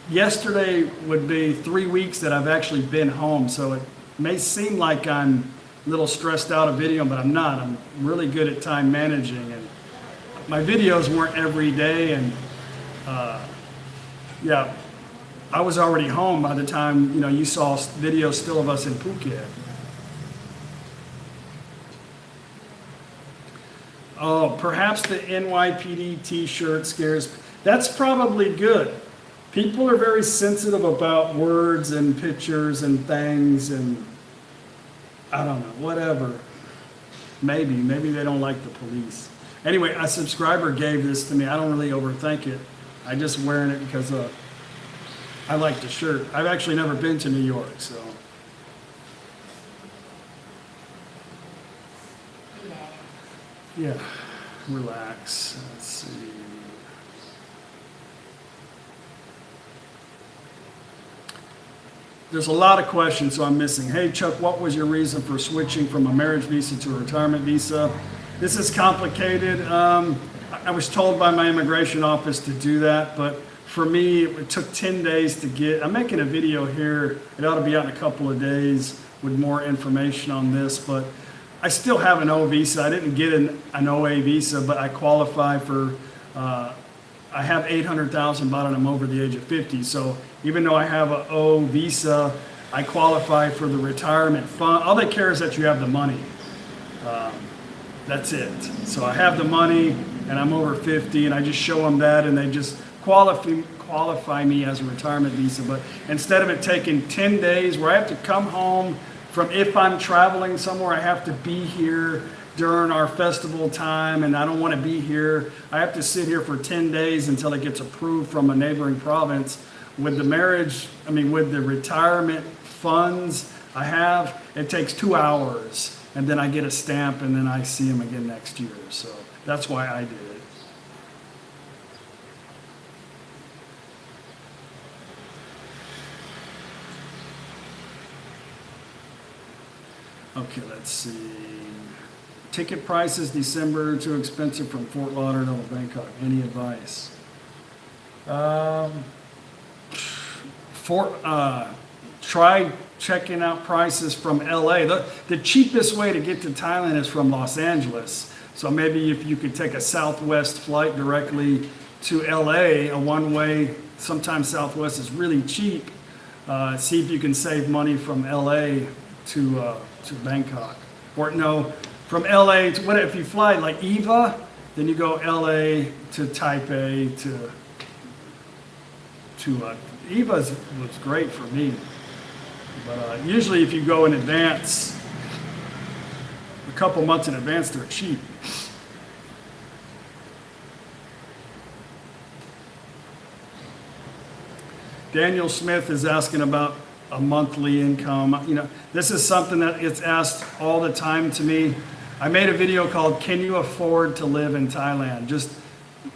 Yesterday would be 3 weeks that I've actually been home, so it may seem like I'm a little stressed out of video, but I'm not. I'm really good at time managing, and my videos weren't every day, and yeah, I was already home by the time you saw videos still of us in Phuket. Oh, perhaps the NYPD t-shirt scares. That's probably good. People are very sensitive about words and pictures and things, and I don't know, whatever. Maybe they don't like the police. Anyway, a subscriber gave this to me. I don't really overthink it. I just wearing it because I like the shirt. I've actually never been to New York, so. Yeah, relax. Let's see. There's a lot of questions, so I'm missing. Hey Chuck, what was your reason for switching from a marriage visa to a retirement visa? This is complicated. I was told by my immigration office to do that, but for me, it took 10 days to get. I'm making a video here. It ought to be out in a couple of days with more information on this, but I still have an O visa. I didn't get an OA visa, but I qualify for, I have 800,000 baht and I'm over the age of 50. So even though I have an O visa, I qualify for the retirement fund. All they care is that you have the money. That's it. So I have the money and I'm over 50, and I just show them that, and they just qualify me as a retirement visa. But instead of it taking 10 days where I have to come home from, if I'm traveling somewhere, I have to be here during our festival time, and I don't want to be here. I have to sit here for 10 days until it gets approved from a neighboring province. With the with the retirement funds I have, it takes 2 hours, and then I get a stamp, and then I see them again next year. So that's why I did it. Okay, let's see. Ticket prices December, too expensive from Fort Lauderdale to Bangkok. Any advice? Try checking out prices from LA. The cheapest way to get to Thailand is from Los Angeles. So maybe if you could take a Southwest flight directly to LA, a one-way, sometimes Southwest is really cheap. See if you can save money from LA to Bangkok. Or no, from LA to, what if you fly like EVA, then you go LA to Taipei to EVA was great for me. But usually if you go in advance, a couple months in advance, they're cheap. Daniel Smith is asking about a monthly income. You know, this is something that gets asked all the time to me. I made a video called "Can you afford to live in Thailand?" Just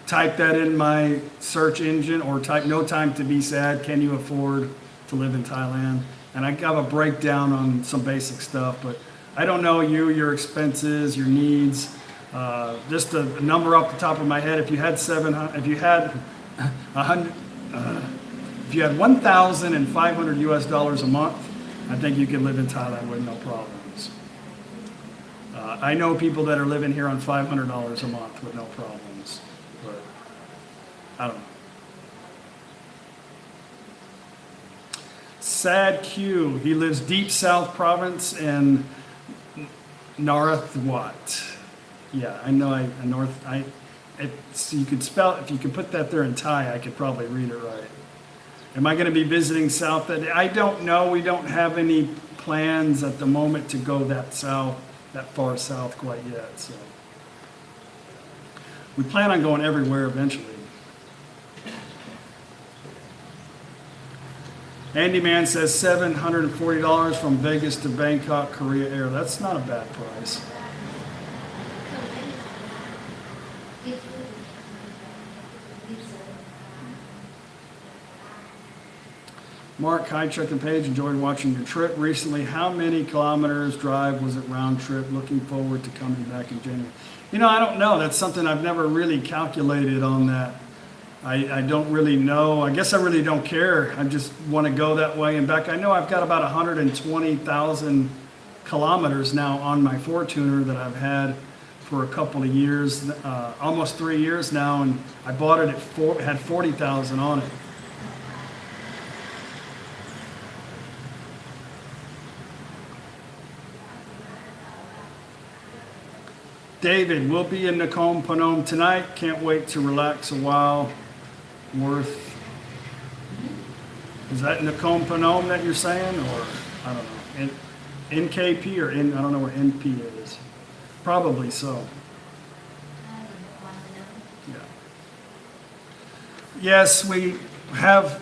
type that in my search engine or type "No time to be sad. Can you afford to live in Thailand?" And I have a breakdown on some basic stuff, but I don't know you, your expenses, your needs. Just a number off the top of my head. If you had 700, if you had 100. If you had $1,500 US a month, I think you could live in Thailand with no problems. I know people that are living here on $500 a month with no problems, but I don't know. Sad Q, he lives deep south province in Narathiwat. Yeah, I know. You could spell, if you could put that there in Thai, I could probably read it right. Am I going to be visiting south that day? I don't know. We don't have any plans at the moment to go that far south quite yet. So we plan on going everywhere eventually. Andy Man says $740 from Vegas to Bangkok, Korea Air. That's not a bad price. Mark, hi, Chuck and Paige. Enjoyed watching your trip recently. How many kilometers drive was it round trip? Looking forward to coming back in January. You know, I don't know. That's something I've never really calculated on that. I don't really know. I guess I really don't care. I just want to go that way and back. I know I've got about 120,000 kilometers now on my Fortuner that I've had for a couple of years, almost 3 years now, and I bought it at had 40,000 on it. David, we'll be in Nakhon Phanom tonight. Can't wait to relax a while. Worth. Is that Nakhon Phanom that you're saying? Or, I don't know. NKP or I don't know where NP is. Probably so. Yeah. Yes, we haven't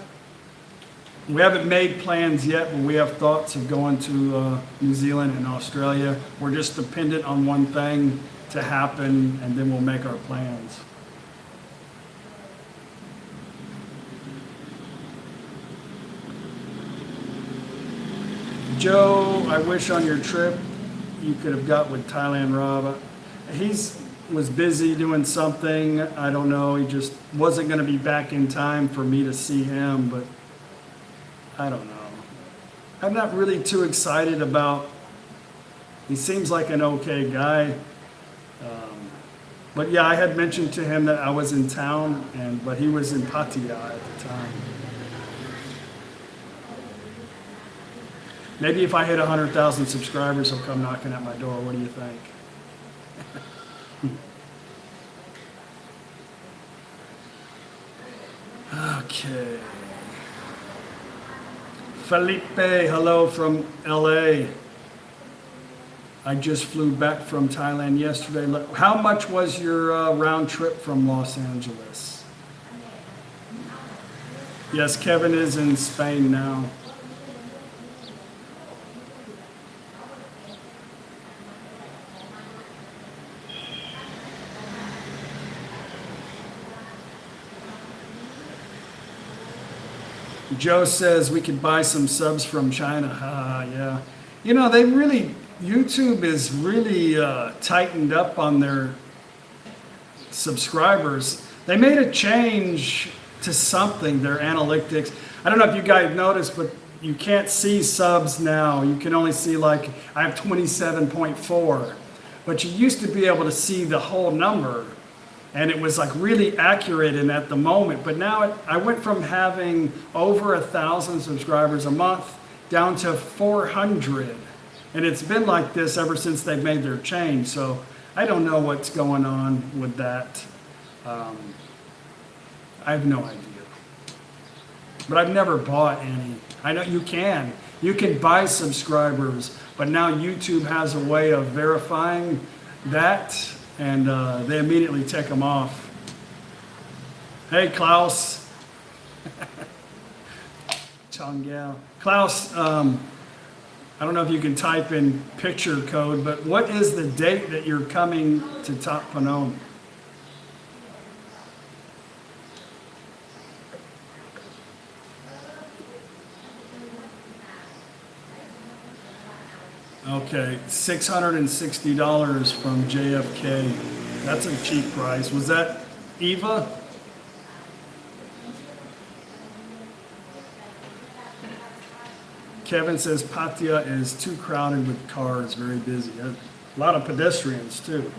made plans yet, but we have thoughts of going to New Zealand and Australia. We're just dependent on one thing to happen, and then we'll make our plans. Joe, I wish on your trip you could have got with Thailand Rob. Was busy doing something. I don't know. He just wasn't going to be back in time for me to see him, but I don't know. I'm not really too excited about. He seems like an okay guy. But yeah, I had mentioned to him that I was in town, but he was in Pattaya at the time. Maybe if I hit 100,000 subscribers, he'll come knocking at my door. What do you think? Okay. Felipe, hello from LA. I just flew back from Thailand yesterday. How much was your round trip from Los Angeles? Yes, Kevin is in Spain now. Joe says we could buy some subs from China. Yeah. You know, YouTube is really tightened up on their subscribers. They made a change to something, their analytics. I don't know if you guys noticed, but you can't see subs now. You can only see I have 27.4. But you used to be able to see the whole number. And it was really accurate and at the moment. But now I went from having over 1,000 subscribers a month down to 400. And it's been like this ever since they've made their change. So I don't know what's going on with that. I have no idea. But I've never bought any. I know you can. You can buy subscribers, but now YouTube has a way of verifying that, and they immediately take them off. Hey, Klaus. Chongyao. Klaus, I don't know if you can type in picture code, but what is the date that you're coming to Top Phnom? Okay, $660 from JFK. That's a cheap price. Was that Eva? Kevin says Pattaya is too crowded with cars, very busy. A lot of pedestrians too.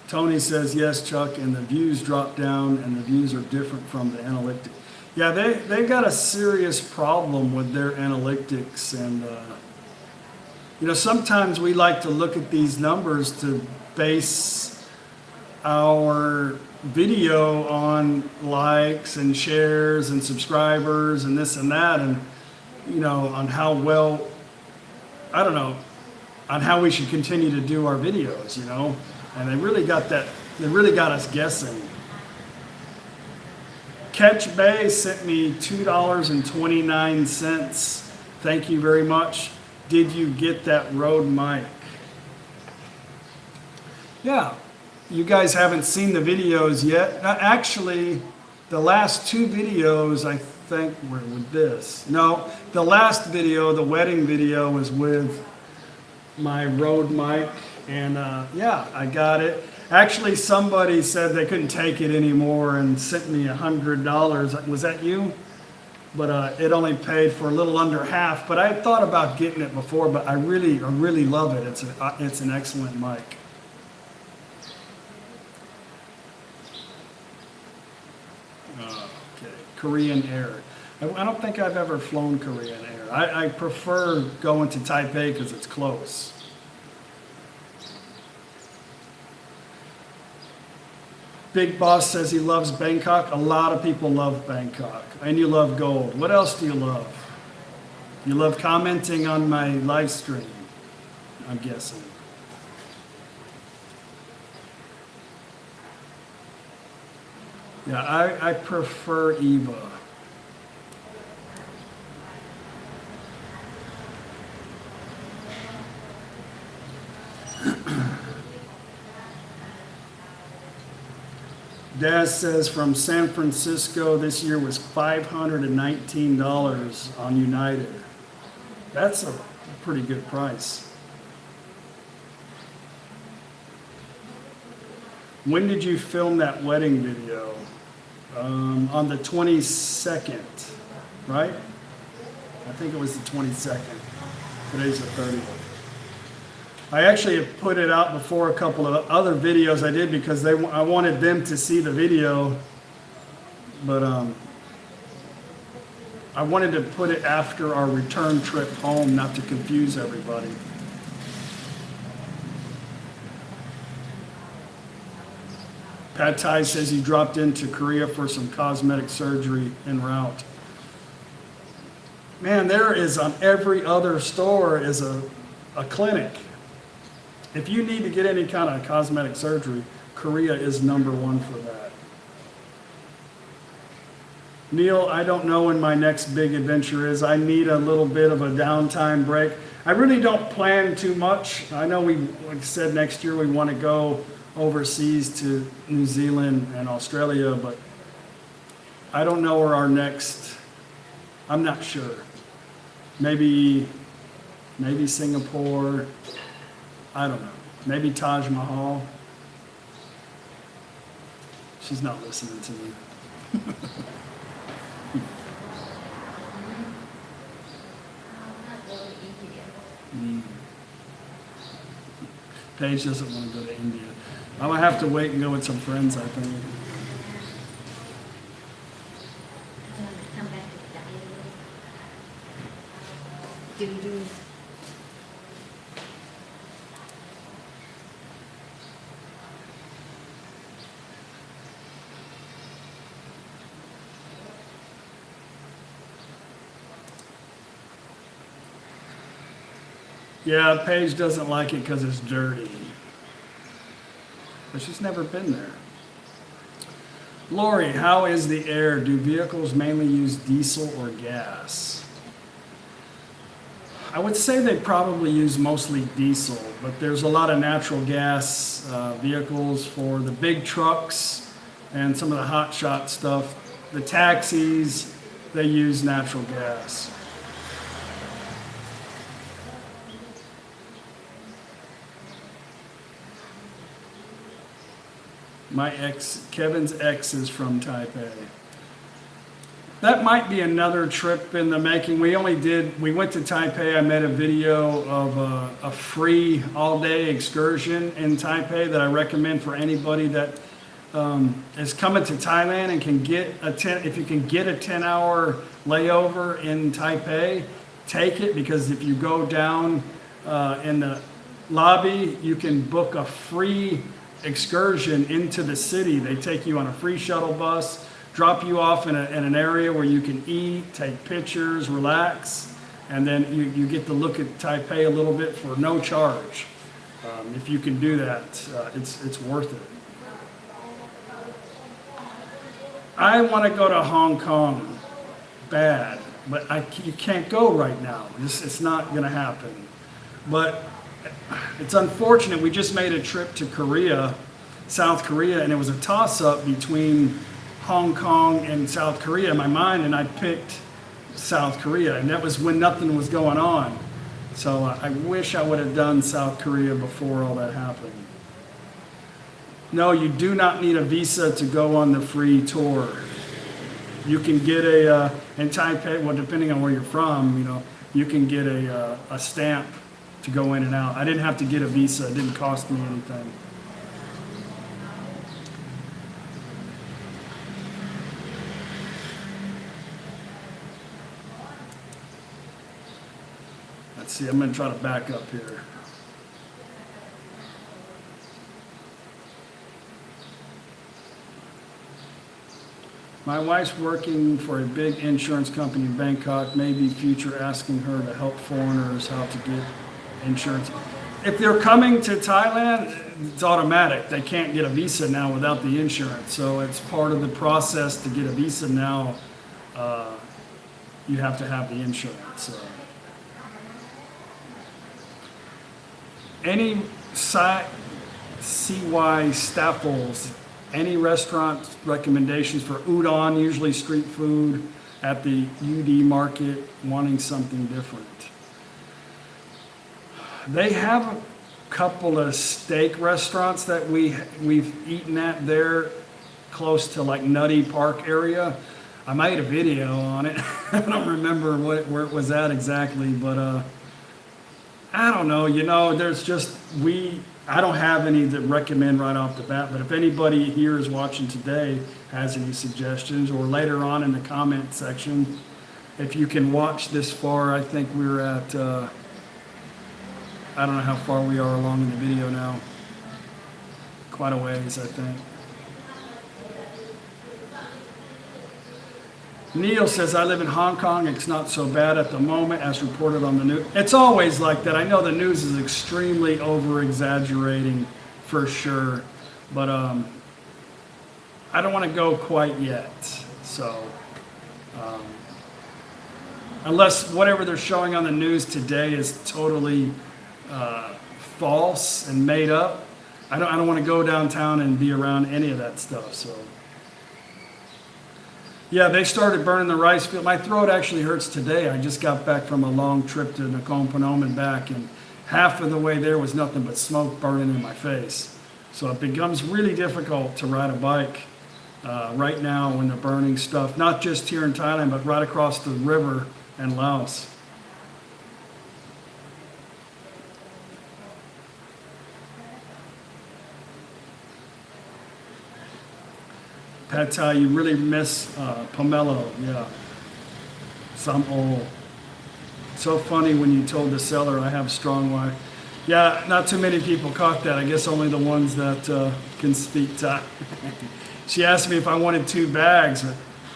Tony says, yes, Chuck, and the views drop down and the views are different from the analytics. Yeah, they've got a serious problem with their analytics. And, you know, sometimes we like to look at these numbers to base our video on likes and shares and subscribers and this and that, and, you know, on how well, I don't know, on how we should continue to do our videos, you know. And they really got us guessing. Catch Bay sent me $2.29. Thank you very much. Did you get that Rode mic? Yeah, you guys haven't seen the videos yet. Actually, the last two videos, I think, were with this. No, the last video, the wedding video, was with my Rode mic. And yeah, I got it. Actually, somebody said they couldn't take it anymore and sent me $100. Was that you? But it only paid for a little under half. But I had thought about getting it before, but I really love it. It's an excellent mic. Okay, Korean Air. I don't think I've ever flown Korean Air. I prefer going to Taipei because it's close. Big Boss says he loves Bangkok. A lot of people love Bangkok. And you love gold. What else do you love? You love commenting on my live stream, I'm guessing. Yeah, I prefer Eva. Daz says from San Francisco this year was $519 on United. That's a pretty good price. When did you film that wedding video? On the 22nd, right? I think it was the 22nd. Today's the 30th. I actually have put it out before a couple of other videos I did because I wanted them to see the video, but I wanted to put it after our return trip home, not to confuse everybody. Pad Thai says he dropped into Korea for some cosmetic surgery en route. Man, there is on every other store is a clinic. If you need to get any kind of cosmetic surgery, Korea is #1 for that. Neil, I don't know when my next big adventure is. I need a little bit of a downtime break. I really don't plan too much. I know like I said, next year we want to go overseas to New Zealand and Australia, but I don't know where our next, I'm not sure. Maybe Singapore. I don't know. Maybe Taj Mahal. She's not listening to me. Paige doesn't want to go to India. I'm going to have to wait and go with some friends, I think. Come back to the do. Yeah, Paige doesn't like it because it's dirty. But she's never been there. Lori, how is the air? Do vehicles mainly use diesel or gas? I would say they probably use mostly diesel, but there's a lot of natural gas vehicles for the big trucks and some of the hot shot stuff. The taxis, they use natural gas. Kevin's ex is from Taipei. That might be another trip in the making. We went to Taipei. I made a video of a free all-day excursion in Taipei that I recommend for anybody that is coming to Thailand and can get if you can get a 10-hour layover in Taipei, take it, because if you go down in the lobby, you can book a free excursion into the city. They take you on a free shuttle bus, drop you off in an area where you can eat, take pictures, relax, and then you get to look at Taipei a little bit for no charge. If you can do that, it's worth it. I want to go to Hong Kong bad, but you can't go right now. It's not going to happen. But it's unfortunate. We just made a trip to Korea, South Korea, and it was a toss-up between Hong Kong and South Korea in my mind, and I picked South Korea, and that was when nothing was going on. So I wish I would have done South Korea before all that happened. No, you do not need a visa to go on the free tour. You can get in Taipei, well, depending on where you're from, you can get a stamp to go in and out. I didn't have to get a visa. It didn't cost me anything. Let's see, I'm going to try to back up here. My wife's working for a big insurance company in Bangkok, maybe future asking her to help foreigners how to get insurance. If they're coming to Thailand, it's automatic. They can't get a visa now without the insurance. So it's part of the process to get a visa now. You have to have the insurance. So. Any CY Staffles, any restaurant recommendations for udon, usually street food, at the UD market, wanting something different? They have a couple of steak restaurants that we've eaten at there, close to like Nutty Park area. I made a video on it. I don't remember where it was at exactly, but I don't know. There's just I don't have any to recommend right off the bat, but if anybody here is watching today has any suggestions, or later on in the comment section, if you can watch this far, I think we're at, I don't know how far we are along in the video now. Quite a ways, I think. Neil says, I live in Hong Kong. It's not so bad at the moment as reported on the news. It's always like that. I know the news is extremely over-exaggerating for sure, but I don't want to go quite yet. So unless whatever they're showing on the news today is totally false and made up, I don't want to go downtown and be around any of that stuff. So. Yeah, they started burning the rice field. My throat actually hurts today. I just got back from a long trip to Nakhon Phanom and back, and half of the way there was nothing but smoke burning in my face. So it becomes really difficult to ride a bike right now when they're burning stuff, not just here in Thailand, but right across the river in Laos. Pad Thai, you really miss pomelo, yeah. Some old. So funny when you told the seller I have strong wife. Yeah, not too many people caught that. I guess only the ones that can speak Thai. She asked me if I wanted 2 bags.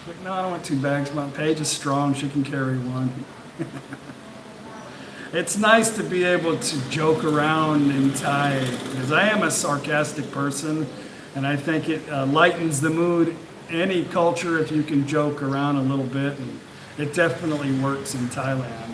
But no, I don't want 2 bags. My Paige is strong. She can carry one. It's nice to be able to joke around in Thai because I am a sarcastic person, and I think it lightens the mood. Any culture, if you can joke around a little bit, and it definitely works in Thailand.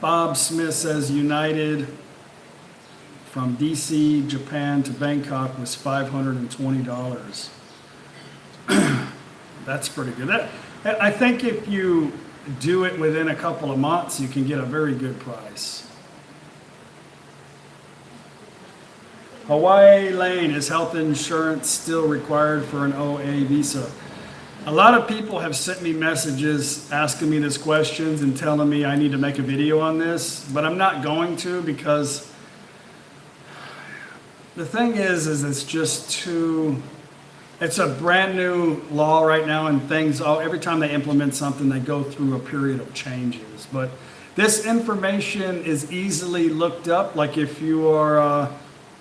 Bob Smith says United from DC, Japan to Bangkok was $520. That's pretty good. I think if you do it within a couple of months, you can get a very good price. Hawaii Lane, is health insurance still required for an OA visa? A lot of people have sent me messages asking me these questions and telling me I need to make a video on this, but I'm not going to because the thing is it's just too, it's a brand new law right now, and things, every time they implement something, they go through a period of changes. But this information is easily looked up. Like if you are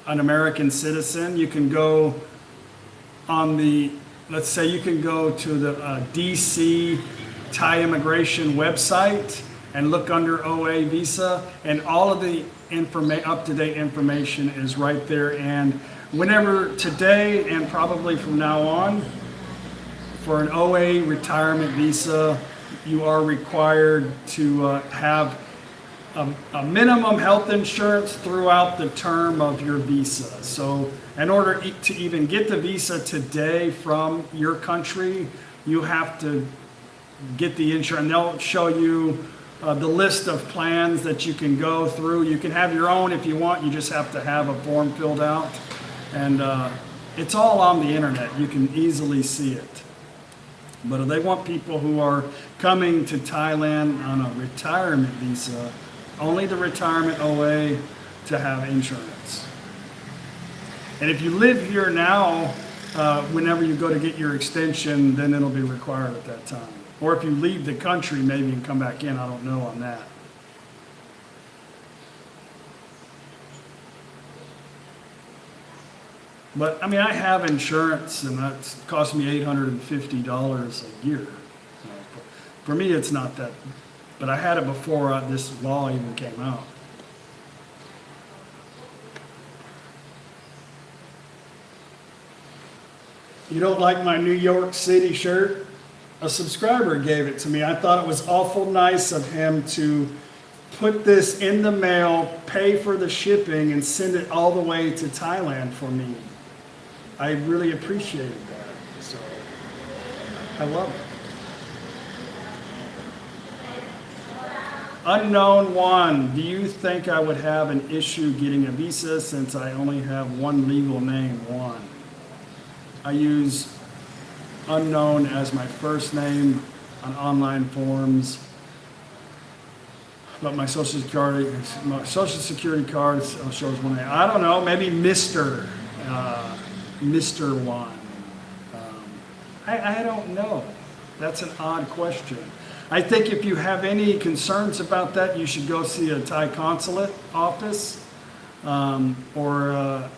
an American citizen, you can go on the, let's say you can go to the DC Thai immigration website and look under OA visa, and all of the up-to-date information is right there. And whenever today and probably from now on, for an OA retirement visa, you are required to have a minimum health insurance throughout the term of your visa. So in order to even get the visa today from your country, you have to get the insurance. And they'll show you the list of plans that you can go through. You can have your own if you want. You just have to have a form filled out. And it's all on the internet. You can easily see it. But they want people who are coming to Thailand on a retirement visa, only the retirement OA, to have insurance. And if you live here now, whenever you go to get your extension, then it'll be required at that time. Or if you leave the country, maybe you can come back in. I don't know on that. But I mean, I have insurance, and that's cost me $850 a year. For me, it's not that, but I had it before this law even came out. You don't like my New York City shirt? A subscriber gave it to me. I thought it was awful nice of him to put this in the mail, pay for the shipping, and send it all the way to Thailand for me. I really appreciated that. So I love it. Unknown one, do you think I would have an issue getting a visa since I only have one legal name, Juan? I use unknown as my first name on online forms, but my social security card shows one name. I don't know, maybe Mr. Juan. I don't know. That's an odd question. I think if you have any concerns about that, you should go see a Thai consulate office, or a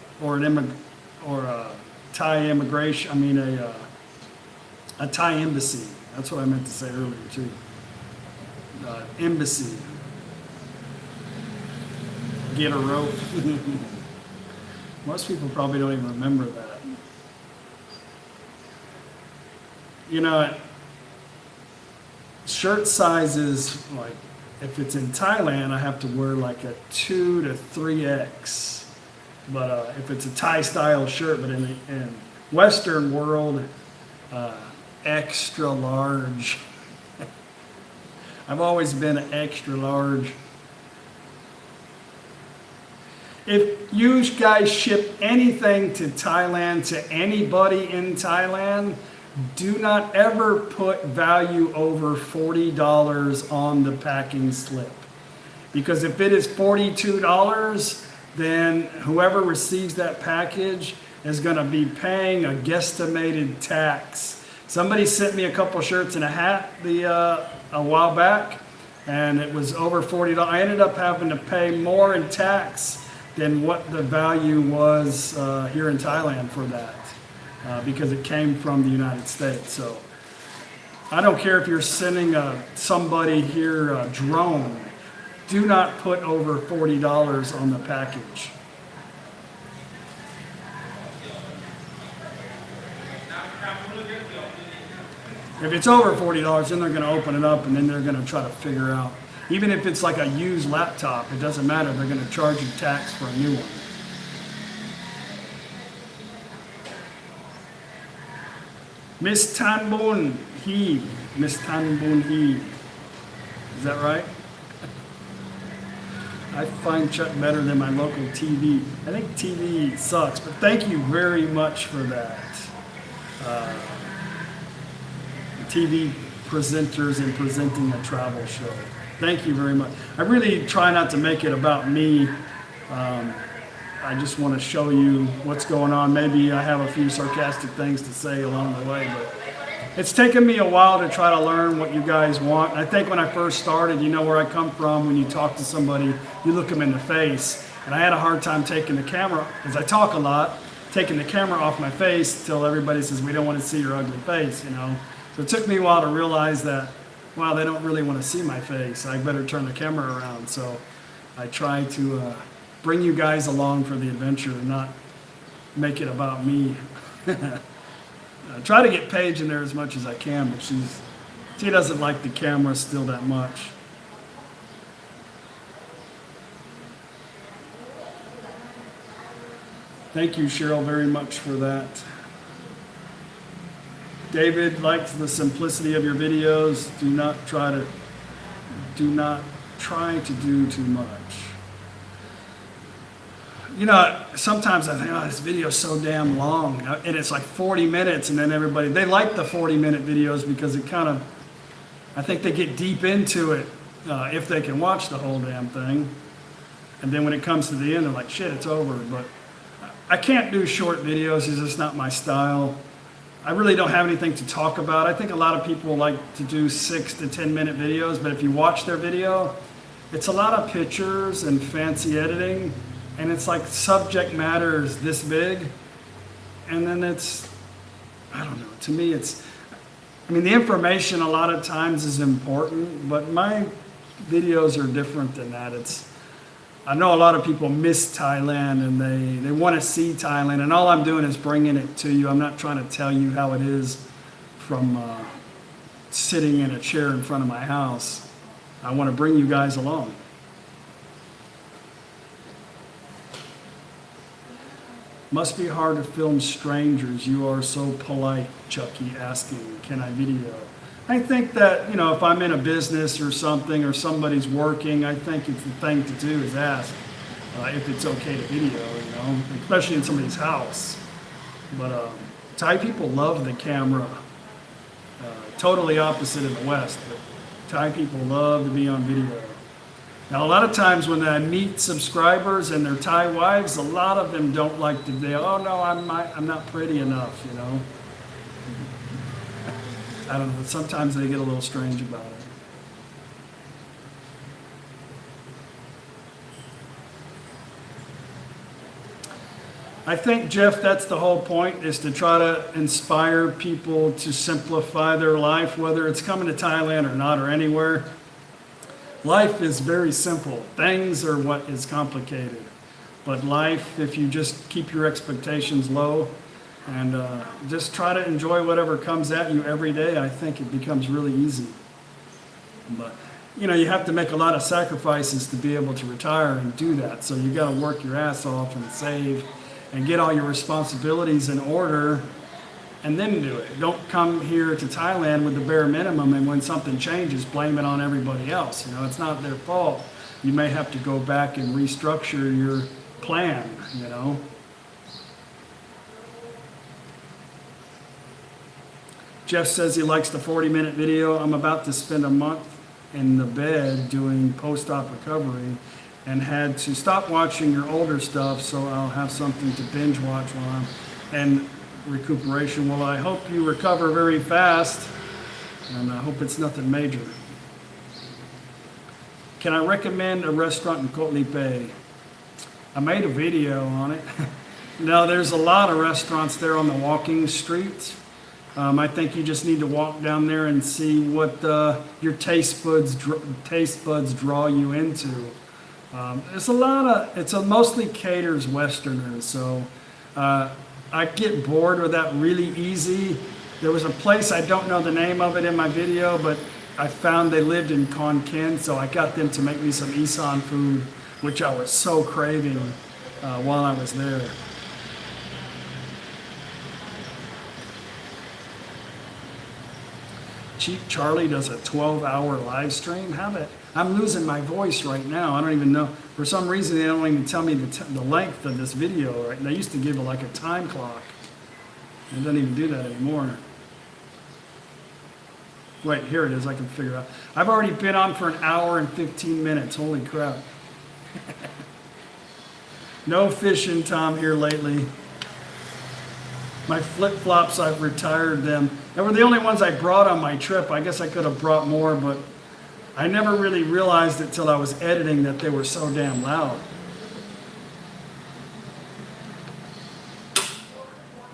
Thai immigration. I mean a Thai embassy. That's what I meant to say earlier too. Embassy. Get a rope. Most people probably don't even remember that. You know, shirt sizes, like if it's in Thailand, I have to wear like a 2 to 3X. But if it's a Thai style shirt, but in Western world, extra large. I've always been an extra large. If you guys ship anything to Thailand to anybody in Thailand, do not ever put value over $40 on the packing slip. Because if it is $42, then whoever receives that package is going to be paying a guesstimated tax. Somebody sent me a couple shirts and a hat a while back, and it was over $40. I ended up having to pay more in tax than what the value was here in Thailand for that, because it came from the United States. So I don't care if you're sending somebody here a drone, do not put over $40 on the package. If it's over $40, then they're going to open it up and then they're going to try to figure out. Even if it's like a used laptop, it doesn't matter. They're going to charge you tax for a new one. Miss Tan Bun Hee. Miss Tan Bun Hee. Is that right? I find Chuck better than my local TV. I think TV sucks, but thank you very much for that. TV presenters and presenting a travel show. Thank you very much. I really try not to make it about me. I just want to show you what's going on. Maybe I have a few sarcastic things to say along the way, but it's taken me a while to try to learn what you guys want. I think when I first started, you know where I come from. When you talk to somebody, you look them in the face. And I had a hard time taking the camera, because I talk a lot, taking the camera off my face till everybody says, we don't want to see your ugly face, you know. So it took me a while to realize that, wow, they don't really want to see my face. I better turn the camera around. So I try to bring you guys along for the adventure and not make it about me. I try to get Paige in there as much as I can, but she doesn't like the camera still that much. Thank you, Cheryl, very much for that. David likes the simplicity of your videos. Do not try to do too much. You know, sometimes I think, oh, this video is so damn long, and it's like 40 minutes, and then they like the 40-minute videos because it kind of, I think they get deep into it if they can watch the whole damn thing. And then when it comes to the end, they're like, shit, it's over. But I can't do short videos. It's just not my style. I really don't have anything to talk about. I think a lot of people like to do 6 to 10-minute videos, but if you watch their video, it's a lot of pictures and fancy editing, and it's like subject matter is this big, and then it's, I don't know, to me it's, I mean, the information a lot of times is important, but my videos are different than that. I know a lot of people miss Thailand and they want to see Thailand, and all I'm doing is bringing it to you. I'm not trying to tell you how it is from sitting in a chair in front of my house. I want to bring you guys along. Must be hard to film strangers. You are so polite, Chucky asking, can I video? I think that, you know, if I'm in a business or something or somebody's working, I think it's the thing to do is ask if it's okay to video, you know, especially in somebody's house. But Thai people love the camera. Totally opposite in the West, but Thai people love to be on video. Now, a lot of times when I meet subscribers and their Thai wives, a lot of them don't like to video. Oh no, I'm not pretty enough, you know. I don't know, sometimes they get a little strange about it. I think, Jeff, that's the whole point, is to try to inspire people to simplify their life, whether it's coming to Thailand or not, or anywhere. Life is very simple. Things are what is complicated. But life, if you just keep your expectations low, and just try to enjoy whatever comes at you every day, I think it becomes really easy. But, you know, you have to make a lot of sacrifices to be able to retire and do that. So you got to work your ass off and save and get all your responsibilities in order and then do it. Don't come here to Thailand with the bare minimum, and when something changes, blame it on everybody else. You know, it's not their fault. You may have to go back and restructure your plan, you know. Jeff says he likes the 40-minute video. I'm about to spend a month in the bed doing post-op recovery and had to stop watching your older stuff, so I'll have something to binge watch while I'm in recuperation. Well, I hope you recover very fast, and I hope it's nothing major. Can I recommend a restaurant in Taipei? I made a video on it. No, there's a lot of restaurants there on the walking streets. I think you just need to walk down there and see what your taste buds draw you into. It's mostly caters Westerners, so I get bored with that really easy. There was a place, I don't know the name of it in my video, but I found they lived in Khon Kaen, so I got them to make me some Isan food, which I was so craving while I was there. Cheap Charlie does a 12-hour live stream. I'm losing my voice right now. I don't even know. For some reason, they don't even tell me the length of this video. Right? They used to give it like a time clock. It doesn't even do that anymore. Wait, here it is. I can figure it out. I've already been on for 1 hour and 15 minutes. Holy crap. No fishing Tom here lately. My flip-flops, I've retired them. They were the only ones I brought on my trip. I guess I could have brought more, but I never really realized it till I was editing that they were so damn loud.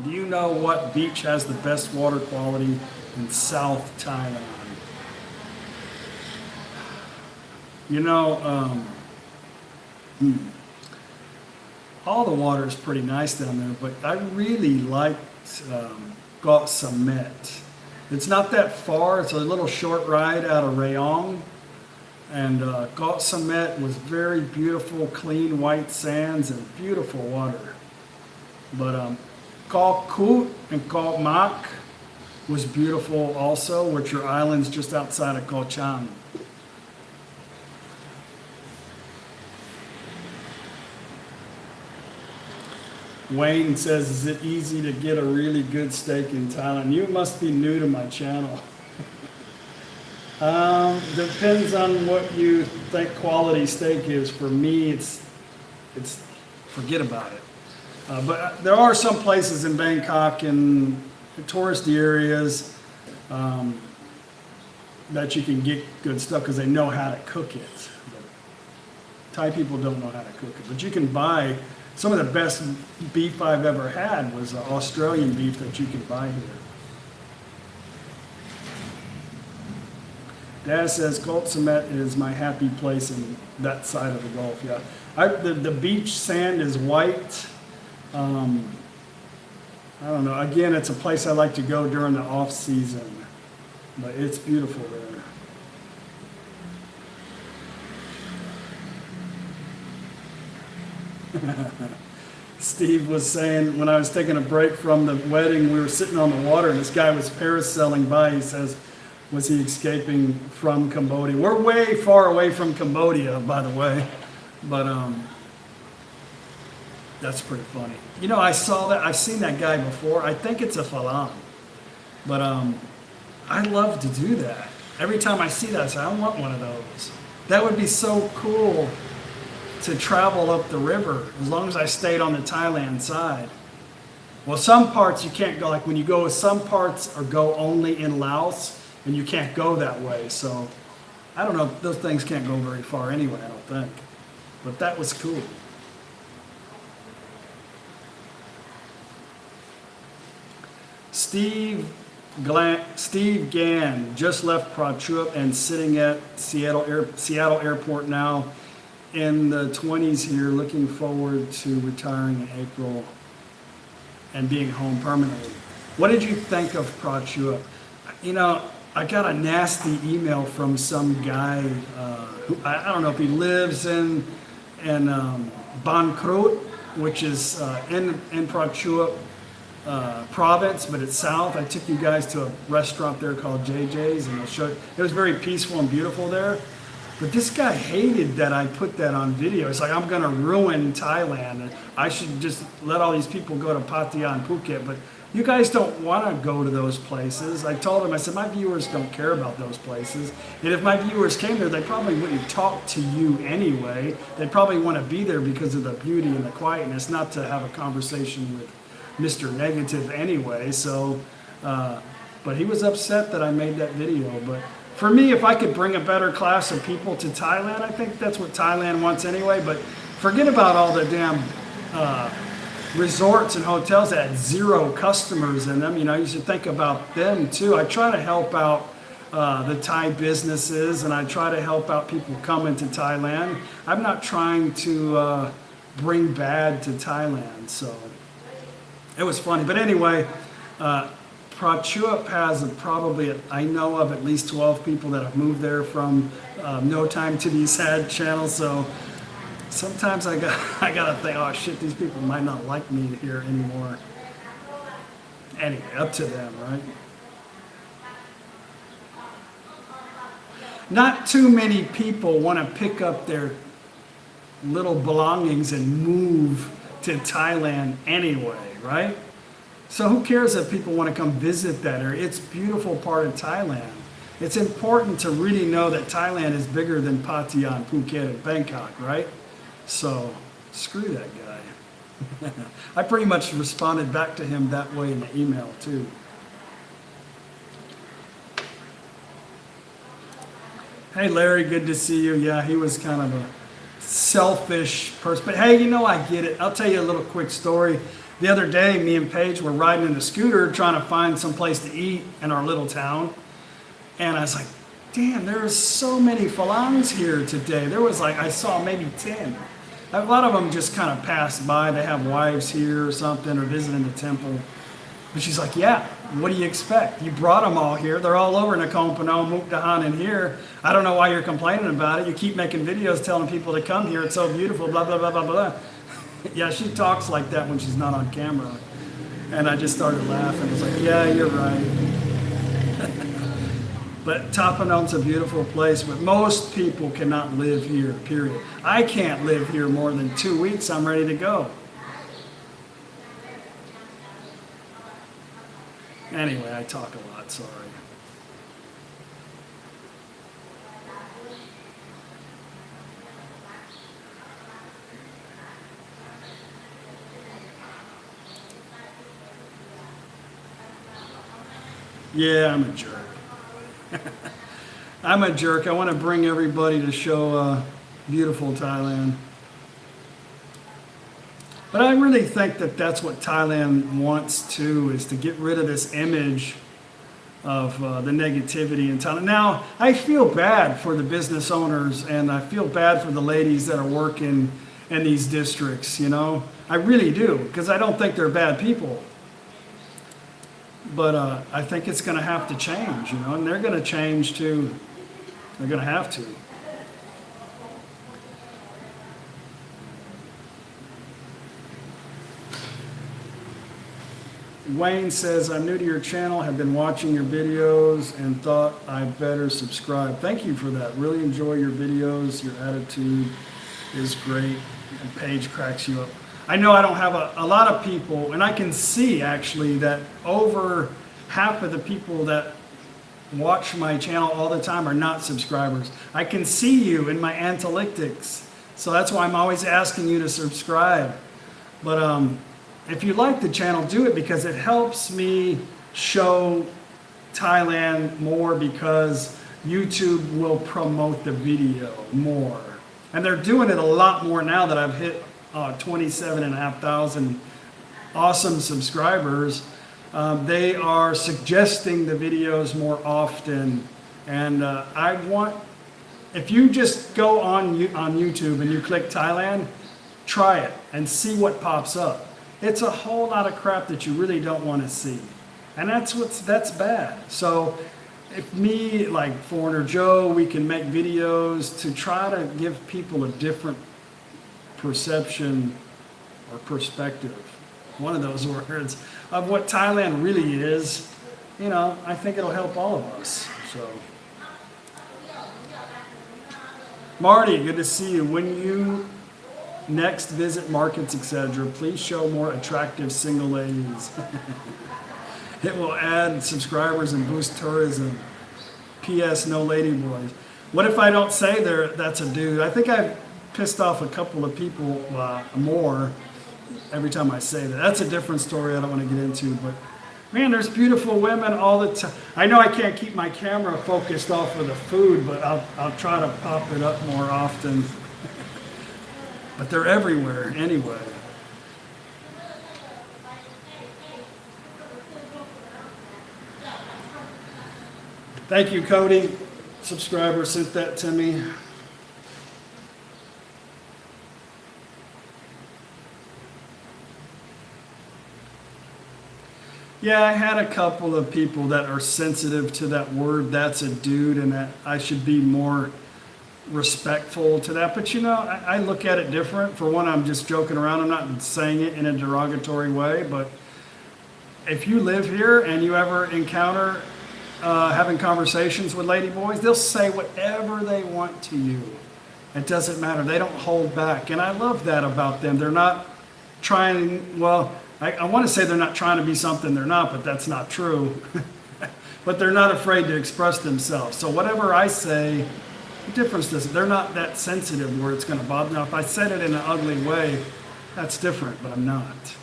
Do you know what beach has the best water quality in South Thailand? You know, all the water is pretty nice down there, but I really liked Got Samet. It's not that far. It's a little short ride out of Rayong. And Got Samet was very beautiful, clean white sands and beautiful water. But Koh Kut and Koh Mak was beautiful also, which are islands just outside of Koh Chang. Wayne says, is it easy to get a really good steak in Thailand? You must be new to my channel. Depends on what you think quality steak is. For me, it's forget about it. But there are some places in Bangkok and touristy areas that you can get good stuff because they know how to cook it. But Thai people don't know how to cook it. But you can buy some of the best beef I've ever had was Australian beef that you can buy here. Dad says Koh Samet is my happy place in that side of the Gulf. Yeah, the beach sand is white. I don't know. Again, it's a place I like to go during the off season, but it's beautiful there. Steve was saying when I was taking a break from the wedding, we were sitting on the water and this guy was parasailing by. He says, was he escaping from Cambodia? We're way far away from Cambodia, by the way, but that's pretty funny. You know, I saw that. I've seen that guy before. I think it's a Phalang, but I love to do that. Every time I see that, I say, I want one of those. That would be so cool to travel up the river, as long as I stayed on the Thailand side. Well, some parts you can't go, like when you go, some parts are go only in Laos, and you can't go that way. So, I don't know, those things can't go very far anyway, I don't think. But that was cool. Steve Gann just left Prachuap and sitting at Seattle Airport now. In the 20s here, looking forward to retiring in April and being home permanently. What did you think of Prachuap? You know, I got a nasty email from some guy who I don't know if he lives in Ban Krut, which is in Prachuap province, but it's south. I took you guys to a restaurant there called JJ's, and I'll show you. It was very peaceful and beautiful there. But this guy hated that I put that on video. It's like, I'm going to ruin Thailand. I should just let all these people go to Pattaya and Phuket. But you guys don't want to go to those places. I told him, I said, my viewers don't care about those places. And if my viewers came there, they probably wouldn't talk to you anyway. They'd probably want to be there because of the beauty and the quietness, not to have a conversation with Mr. Negative anyway. So, but he was upset that I made that video. But for me, if I could bring a better class of people to Thailand, I think that's what Thailand wants anyway. But forget about all the damn resorts and hotels that had 0 customers in them. You know, you should think about them too. I try to help out the Thai businesses, and I try to help out people coming to Thailand. I'm not trying to bring bad to Thailand, so it was funny. But anyway, Prachuap has probably, I know of at least 12 people that have moved there from No Time to Be Sad channel, so sometimes I gotta think, oh shit, these people might not like me here anymore. Anyway, up to them, right? Not too many people want to pick up their little belongings and move to Thailand anyway, right? So who cares if people want to come visit that area? It's a beautiful part of Thailand. It's important to really know that Thailand is bigger than Pattaya and Phuket and Bangkok, right? So screw that guy. I pretty much responded back to him that way in the email too. Hey Larry, good to see you. Yeah, he was kind of a selfish person. But hey, you know, I get it. I'll tell you a little quick story. The other day, me and Paige were riding in a scooter trying to find some place to eat in our little town. And I was like, damn, there are so many phalangs here today. There was like, I saw maybe 10. A lot of them just kind of passed by. They have wives here or something or visiting the temple. But she's like, yeah, what do you expect? You brought them all here. They're all over Nakhon Phanom, Mukdahan, and here. I don't know why you're complaining about it. You keep making videos telling people to come here. It's so beautiful, blah, blah, blah, blah, blah. Yeah, she talks like that when she's not on camera. And I just started laughing. I was like, yeah, you're right. But Tapanom's a beautiful place, but most people cannot live here, period. I can't live here more than 2 weeks. I'm ready to go. Anyway, I talk a lot, sorry. Yeah, I'm a jerk. I'm a jerk. I want to bring everybody to show beautiful Thailand. But I really think that that's what Thailand wants too, is to get rid of this image of the negativity in Thailand. Now, I feel bad for the business owners, and I feel bad for the ladies that are working in these districts, you know. I really do, because I don't think they're bad people. But I think it's going to have to change, you know, and they're going to change too. They're going to have to. Wayne says, I'm new to your channel, have been watching your videos and thought I better subscribe. Thank you for that. Really enjoy your videos. Your attitude is great. And Paige cracks you up. I know I don't have a lot of people, and I can see actually that over half of the people that watch my channel all the time are not subscribers. I can see you in my analytics. So that's why I'm always asking you to subscribe. But if you like the channel, do it, because it helps me show Thailand more, because YouTube will promote the video more. And they're doing it a lot more now that I've hit 27,500 awesome subscribers. They are suggesting the videos more often. And I want, if you just go on YouTube and you click Thailand, try it and see what pops up. It's a whole lot of crap that you really don't want to see. And that's bad. So if me, like Foreigner Joe, we can make videos to try to give people a different perception or perspective, one of those words, of what Thailand really is, you know, I think it'll help all of us. So, Marty, good to see you. When you next visit markets, etc., please show more attractive single ladies. It will add subscribers and boost tourism. P.S. No lady boys. What if I don't say that's a dude? I think I've pissed off a couple of people more every time I say that. That's a different story I don't want to get into, but Man, there's beautiful women all the time. I know I can't keep my camera focused off of the food, but I'll try to pop it up more often. But they're everywhere anyway. Thank you, Cody. Subscriber sent that to me. Yeah, I had a couple of people that are sensitive to that word, that's a dude, and that I should be more respectful to that. But you know, I look at it different. For one, I'm just joking around. I'm not saying it in a derogatory way, but if you live here and you ever encounter having conversations with ladyboys, they'll say whatever they want to you. It doesn't matter. They don't hold back. And I love that about them. They're not trying, well, I want to say they're not trying to be something they're not, but that's not true. But they're not afraid to express themselves. So whatever I say, the difference doesn't, they're not that sensitive where it's going to bother. Now, if I said it in an ugly way, that's different, but I'm not.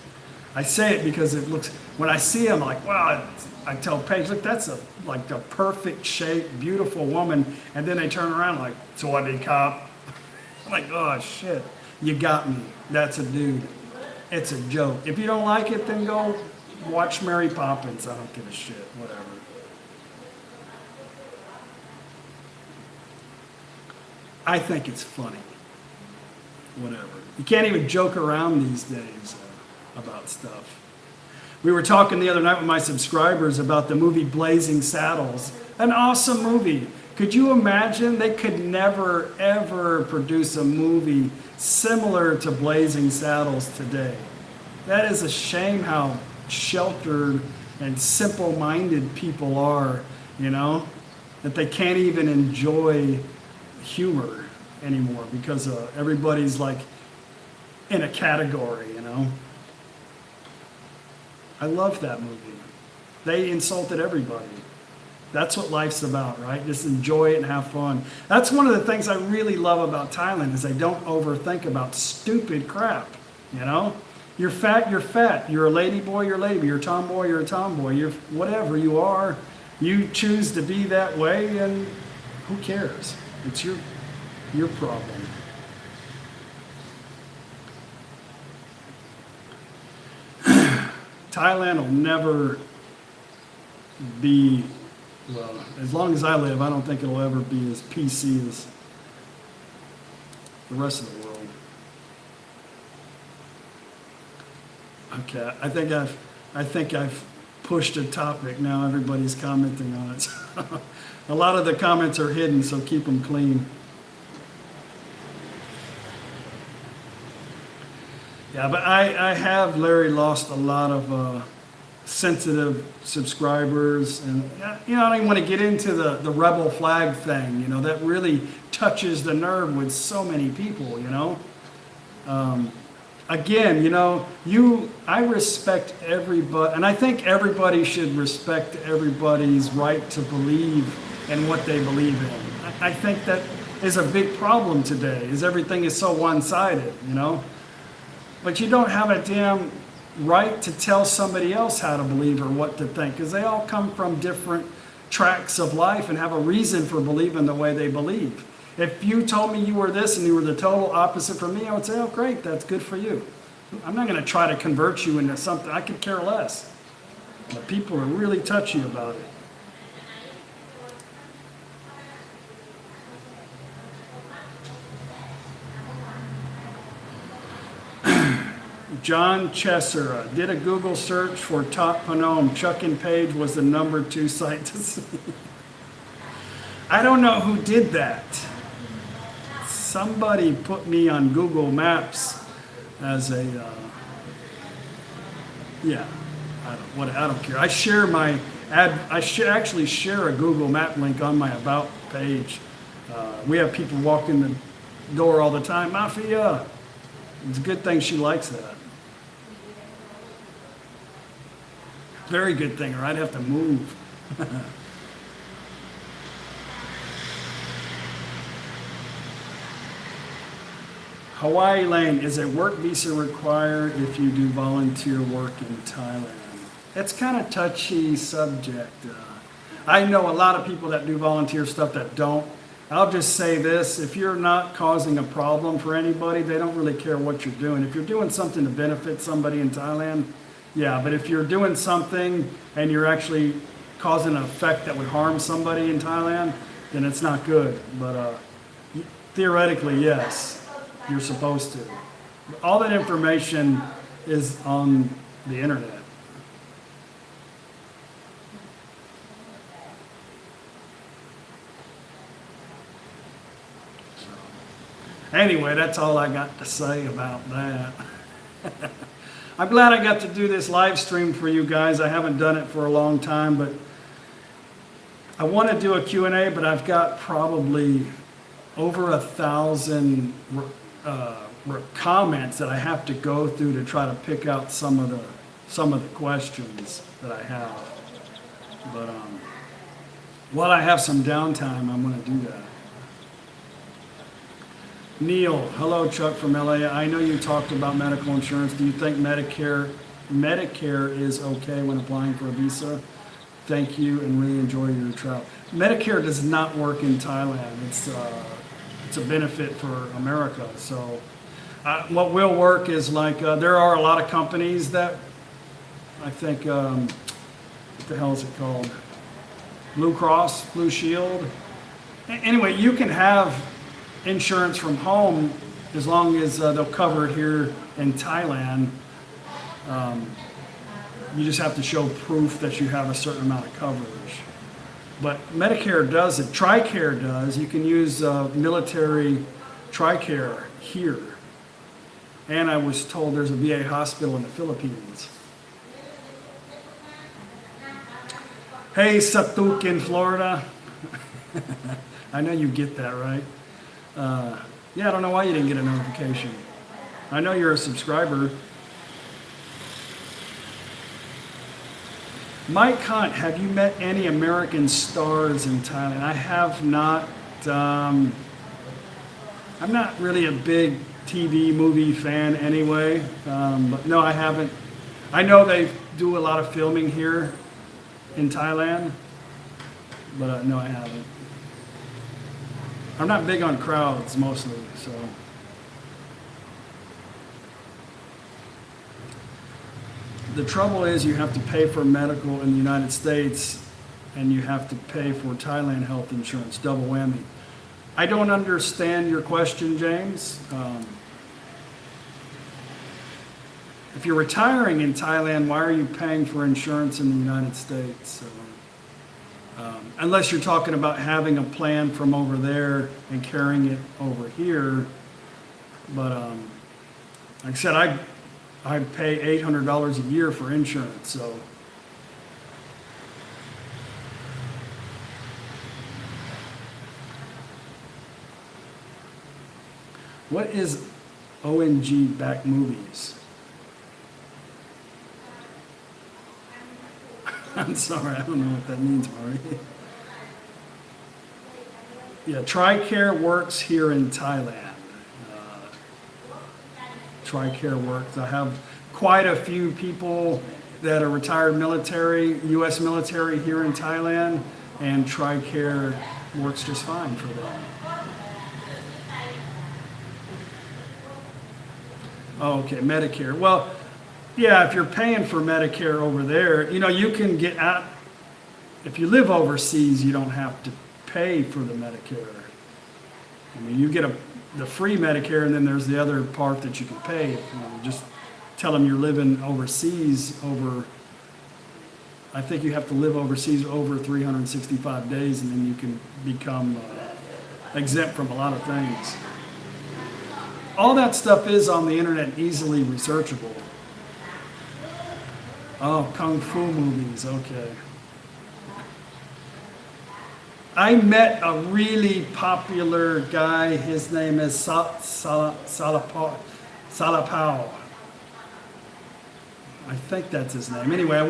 I say it because it looks, when I see them, like, wow, I tell Paige, look, that's like a perfect shape, beautiful woman. And then they turn around like, Sawadi cop. I'm like, oh, shit, you got me. That's a dude. It's a joke. If you don't like it, then go watch Mary Poppins. I don't give a shit, whatever. I think it's funny. Whatever. You can't even joke around these days about stuff. We were talking the other night with my subscribers about the movie Blazing Saddles. An awesome movie. Could you imagine? They could never, ever produce a movie similar to Blazing Saddles today. That is a shame how sheltered and simple-minded people are, you know? That they can't even enjoy humor anymore because everybody's like in a category, you know? I love that movie. They insulted everybody. That's what life's about, right? Just enjoy it and have fun. That's one of the things I really love about Thailand is they don't overthink about stupid crap, you know? You're fat, you're fat. You're a lady boy, you're a lady boy. You're a tomboy, you're a tomboy. You're whatever you are. You choose to be that way, and who cares? It's your problem. Thailand will never be, well, as long as I live, I don't think it'll ever be as PC as the rest of the world. Okay, I think I've pushed a topic. Now everybody's commenting on it. A lot of the comments are hidden, so keep them clean. Yeah, but I have, Larry, lost a lot of sensitive subscribers, and you know, I don't even want to get into the rebel flag thing. You know, that really touches the nerve with so many people. You know, again, you know, I respect everybody, and I think everybody should respect everybody's right to believe in what they believe in. I think that is a big problem today. Is everything is so one-sided. You know. But you don't have a damn right to tell somebody else how to believe or what to think, because they all come from different tracks of life and have a reason for believing the way they believe. If you told me you were this and you were the total opposite from me, I would say, oh, great, that's good for you. I'm not going to try to convert you into something. I could care less. But people are really touchy about it. John Chesser did a Google search for Top Phnom. Chuck and Page was the #2 site to see. I don't know who did that. Somebody put me on Google Maps as a, yeah, I don't care. I share my actually share a Google Map link on my About page. We have people walk in the door all the time. Mafia. It's a good thing she likes that. Very good thing, or I'd have to move. Hawaii Lane, is a work visa required if you do volunteer work in Thailand? it's kind of touchy subject. I know a lot of people that do volunteer stuff that don't. I'll just say this, if you're not causing a problem for anybody, they don't really care what you're doing. If you're doing something to benefit somebody in Thailand, yeah, but if you're doing something and you're actually causing an effect that would harm somebody in Thailand, then it's not good. But theoretically, yes, you're supposed to. All that information is on the internet. Anyway, that's all I got to say about that. I'm glad I got to do this live stream for you guys. I haven't done it for a long time, but I want to do a Q&A, but I've got probably over 1,000 comments that I have to go through to try to pick out some of the questions that I have. But while I have some downtime, I'm going to do that. Neil, hello, Chuck from LA. I know you talked about medical insurance. Do you think Medicare is okay when applying for a visa? Thank you and really enjoy your travel. Medicare does not work in Thailand. It's a benefit for America. So what will work is like there are a lot of companies that I think what the hell is it called? Blue Cross, Blue Shield. Anyway, you can have insurance from home as long as they'll cover it here in Thailand. You just have to show proof that you have a certain amount of coverage. But Medicare does it. Tricare does. You can use military Tricare here. And I was told there's a VA hospital in the Philippines. Hey, Satuk in Florida. I know you get that, right? Yeah, I don't know why you didn't get a notification. I know you're a subscriber. Mike Hunt, have you met any American stars in Thailand? I have not. I'm not really a big TV movie fan anyway, but no, I haven't. I know they do a lot of filming here in Thailand, but no, I haven't. I'm not big on crowds mostly, so. The trouble is you have to pay for medical in the United States and you have to pay for Thailand health insurance, double whammy. I don't understand your question, James. If you're retiring in Thailand, why are you paying for insurance in the United States? So, unless you're talking about having a plan from over there and carrying it over here. But like I said, I pay $800 a year for insurance, so. What is ONG back movies? I'm sorry, I don't know what that means, Mari. Yeah, Tricare works here in Thailand. Tricare works. I have quite a few people that are retired military, U.S. military here in Thailand, and Tricare works just fine for them. Okay, Medicare. Well, yeah, if you're paying for Medicare over there, you know, you can get out. If you live overseas, you don't have to pay for the Medicare. I mean, you get the free Medicare, and then there's the other part that you can pay. You know, just tell them you're living overseas over, I think you have to live overseas over 365 days, and then you can become exempt from a lot of things. All that stuff is on the internet, easily researchable. Oh, Kung Fu movies, okay. I met a really popular guy. His name is Salapao. I think that's his name. Anyway,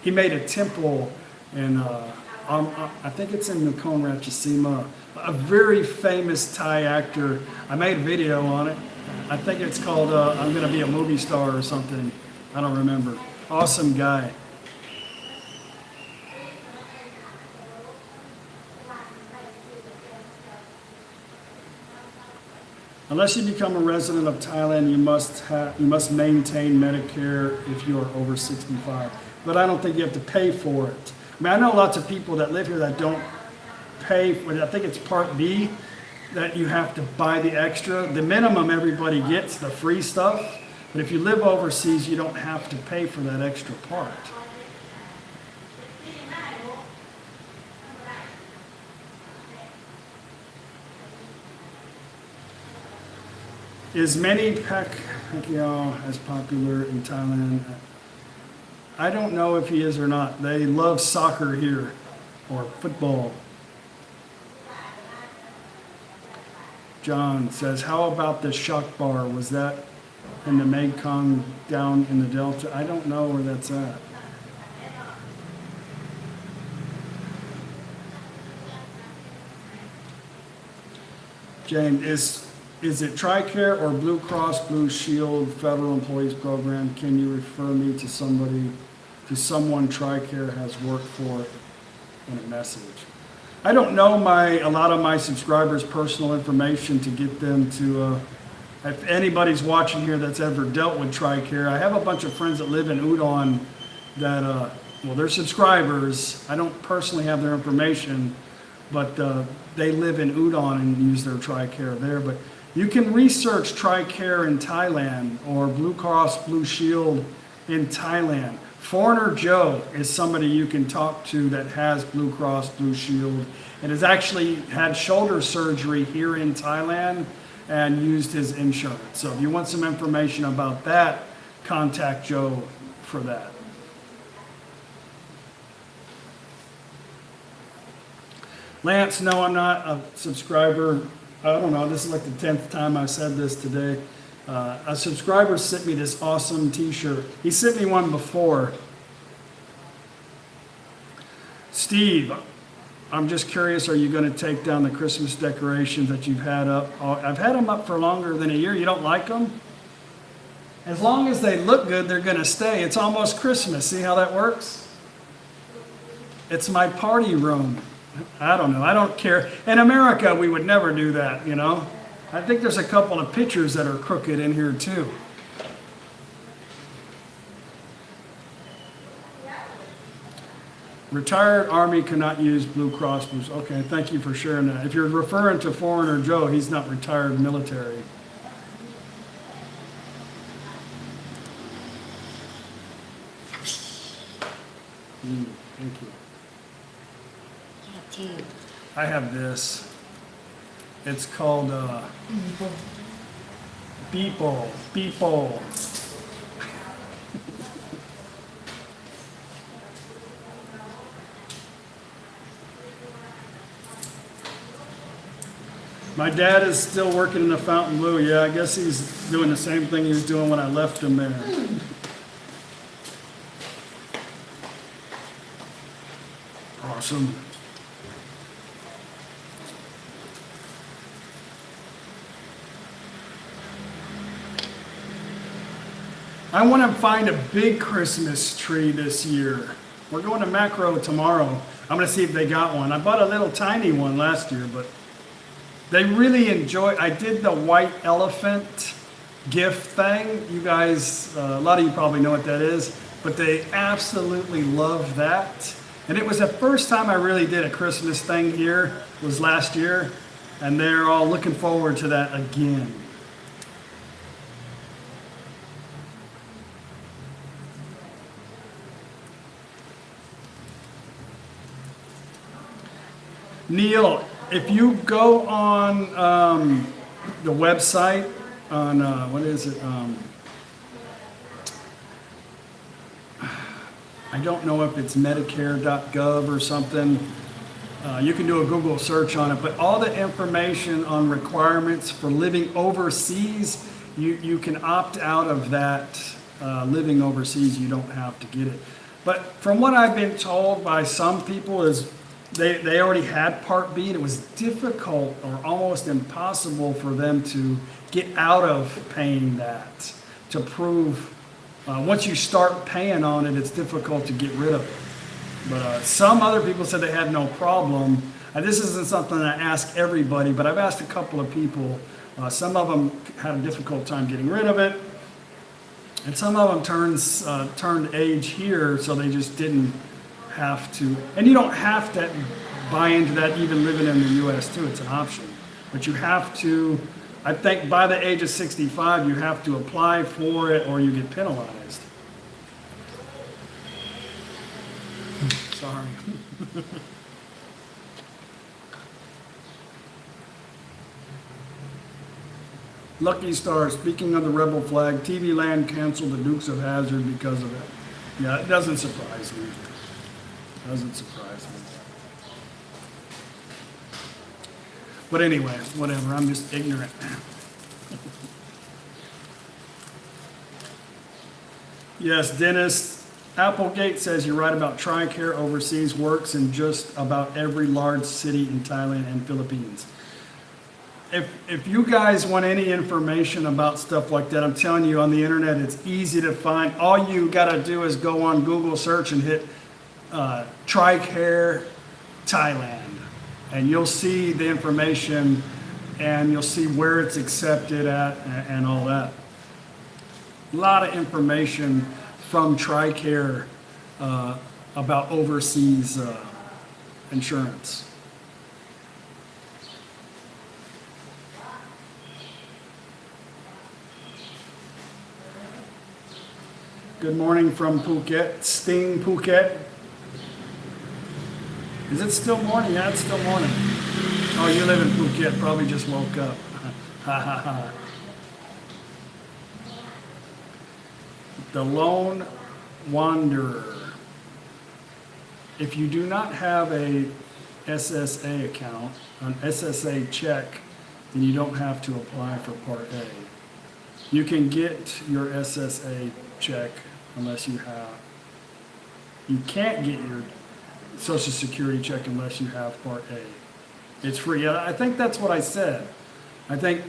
he made a temple in, I think it's in Nakhon Ratchasima. A very famous Thai actor. I made a video on it. I think it's called I'm Gonna Be a Movie Star or something. I don't remember. Awesome guy. Unless you become a resident of Thailand, you must maintain Medicare if you are over 65. But I don't think you have to pay for it. I mean, I know lots of people that live here that don't pay for it. I think it's Part B that you have to buy the extra. The minimum everybody gets, the free stuff. But if you live overseas, you don't have to pay for that extra part. Is Manny Pacquiao as popular in Thailand? I don't know if he is or not. They love soccer here, or football. John says, how about the Shak Bar? Was that in the Mekong down in the Delta? I don't know where that's at. Jane, is it Tricare or Blue Cross Blue Shield Federal Employees Program? Can you refer me to someone Tricare has worked for in a message? I don't know a lot of my subscribers' personal information to get them to, if anybody's watching here that's ever dealt with Tricare, I have a bunch of friends that live in Udon that, well, they're subscribers. I don't personally have their information, but they live in Udon and use their Tricare there. But you can research Tricare in Thailand or Blue Cross Blue Shield in Thailand. Foreigner Joe is somebody you can talk to that has Blue Cross Blue Shield and has actually had shoulder surgery here in Thailand and used his insurance. So if you want some information about that, contact Joe for that. Lance, no, I'm not a subscriber. I don't know, this is like the 10th time I've said this today. A subscriber sent me this awesome t-shirt. He sent me one before. Steve, I'm just curious, are you going to take down the Christmas decorations that you've had up? I've had them up for longer than a year. You don't like them? As long as they look good, they're going to stay. It's almost Christmas. See how that works? It's my party room. I don't know. I don't care. In America, we would never do that, you know. I think there's a couple of pictures that are crooked in here too. Retired Army cannot use Blue Cross Blues. Okay, thank you for sharing that. If you're referring to Foreigner Joe, he's not retired military. Thank you. I have this. It's called Beeple. My dad is still working in the Fountain Blue. Yeah, I guess he's doing the same thing he was doing when I left him there. Awesome. I want to find a big Christmas tree this year. We're going to Macro tomorrow. I'm going to see if they got one. I bought a little tiny one last year, but they really enjoy. I did the white elephant gift thing. You guys, a lot of you probably know what that is, but they absolutely love that. And it was the first time I really did a Christmas thing here, was last year, and they're all looking forward to that again. Neil, if you go on the website, on, what is it? I don't know if it's Medicare.gov or something. You can do a Google search on it, but all the information on requirements for living overseas, you can opt out of that living overseas. You don't have to get it. But from what I've been told by some people is they already had Part B, and it was difficult or almost impossible for them to get out of paying that, to prove. Once you start paying on it, it's difficult to get rid of it. But some other people said they had no problem. This isn't something I ask everybody, but I've asked a couple of people Some of them had a difficult time getting rid of it. And some of them turned age here, so they just didn't have to. And you don't have to buy into that even living in the U.S. too. It's an option. But you have to, I think by the age of 65, you have to apply for it or you get penalized. Sorry. Lucky Star, speaking of the rebel flag, TV Land canceled the Dukes of Hazzard because of it. Yeah, it doesn't surprise me. Doesn't surprise me. But anyway, whatever, I'm just ignorant. Yes, Dennis, Applegate says you're right about Tricare overseas works in just about every large city in Thailand and Philippines. If you guys want any information about stuff like that, I'm telling you, on the internet, it's easy to find. All you got to do is go on Google search and hit Tricare Thailand, and you'll see the information, and you'll see where it's accepted at and all that. A lot of information from Tricare about overseas insurance. Good morning from Phuket, Sting, Phuket. Is it still morning? Yeah, it's still morning. Oh, you live in Phuket, probably just woke up. Ha ha ha. The Lone Wanderer. If you do not have a SSA account, an SSA check, then you don't have to apply for Part A. You can get your SSA check unless you have. You can't get your Social Security check unless you have Part A. It's free. I think that's what I said. I think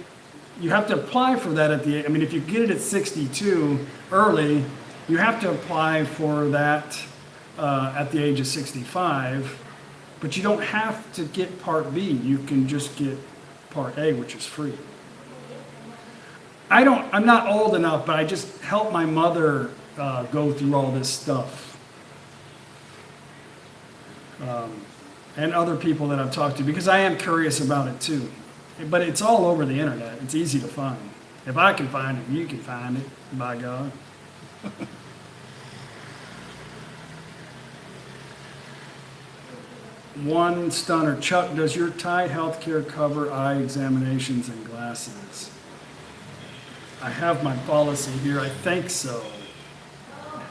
you have to apply for that at the, I mean, if you get it at 62 early, you have to apply for that at the age of 65, but you don't have to get Part B. You can just get Part A, which is free. I'm not old enough, but I just helped my mother go through all this stuff. And other people that I've talked to, because I am curious about it too. But it's all over the internet. It's easy to find. If I can find it, you can find it, by God. One stunner. Chuck, does your Thai healthcare cover eye examinations and glasses? I have my policy here. I think so.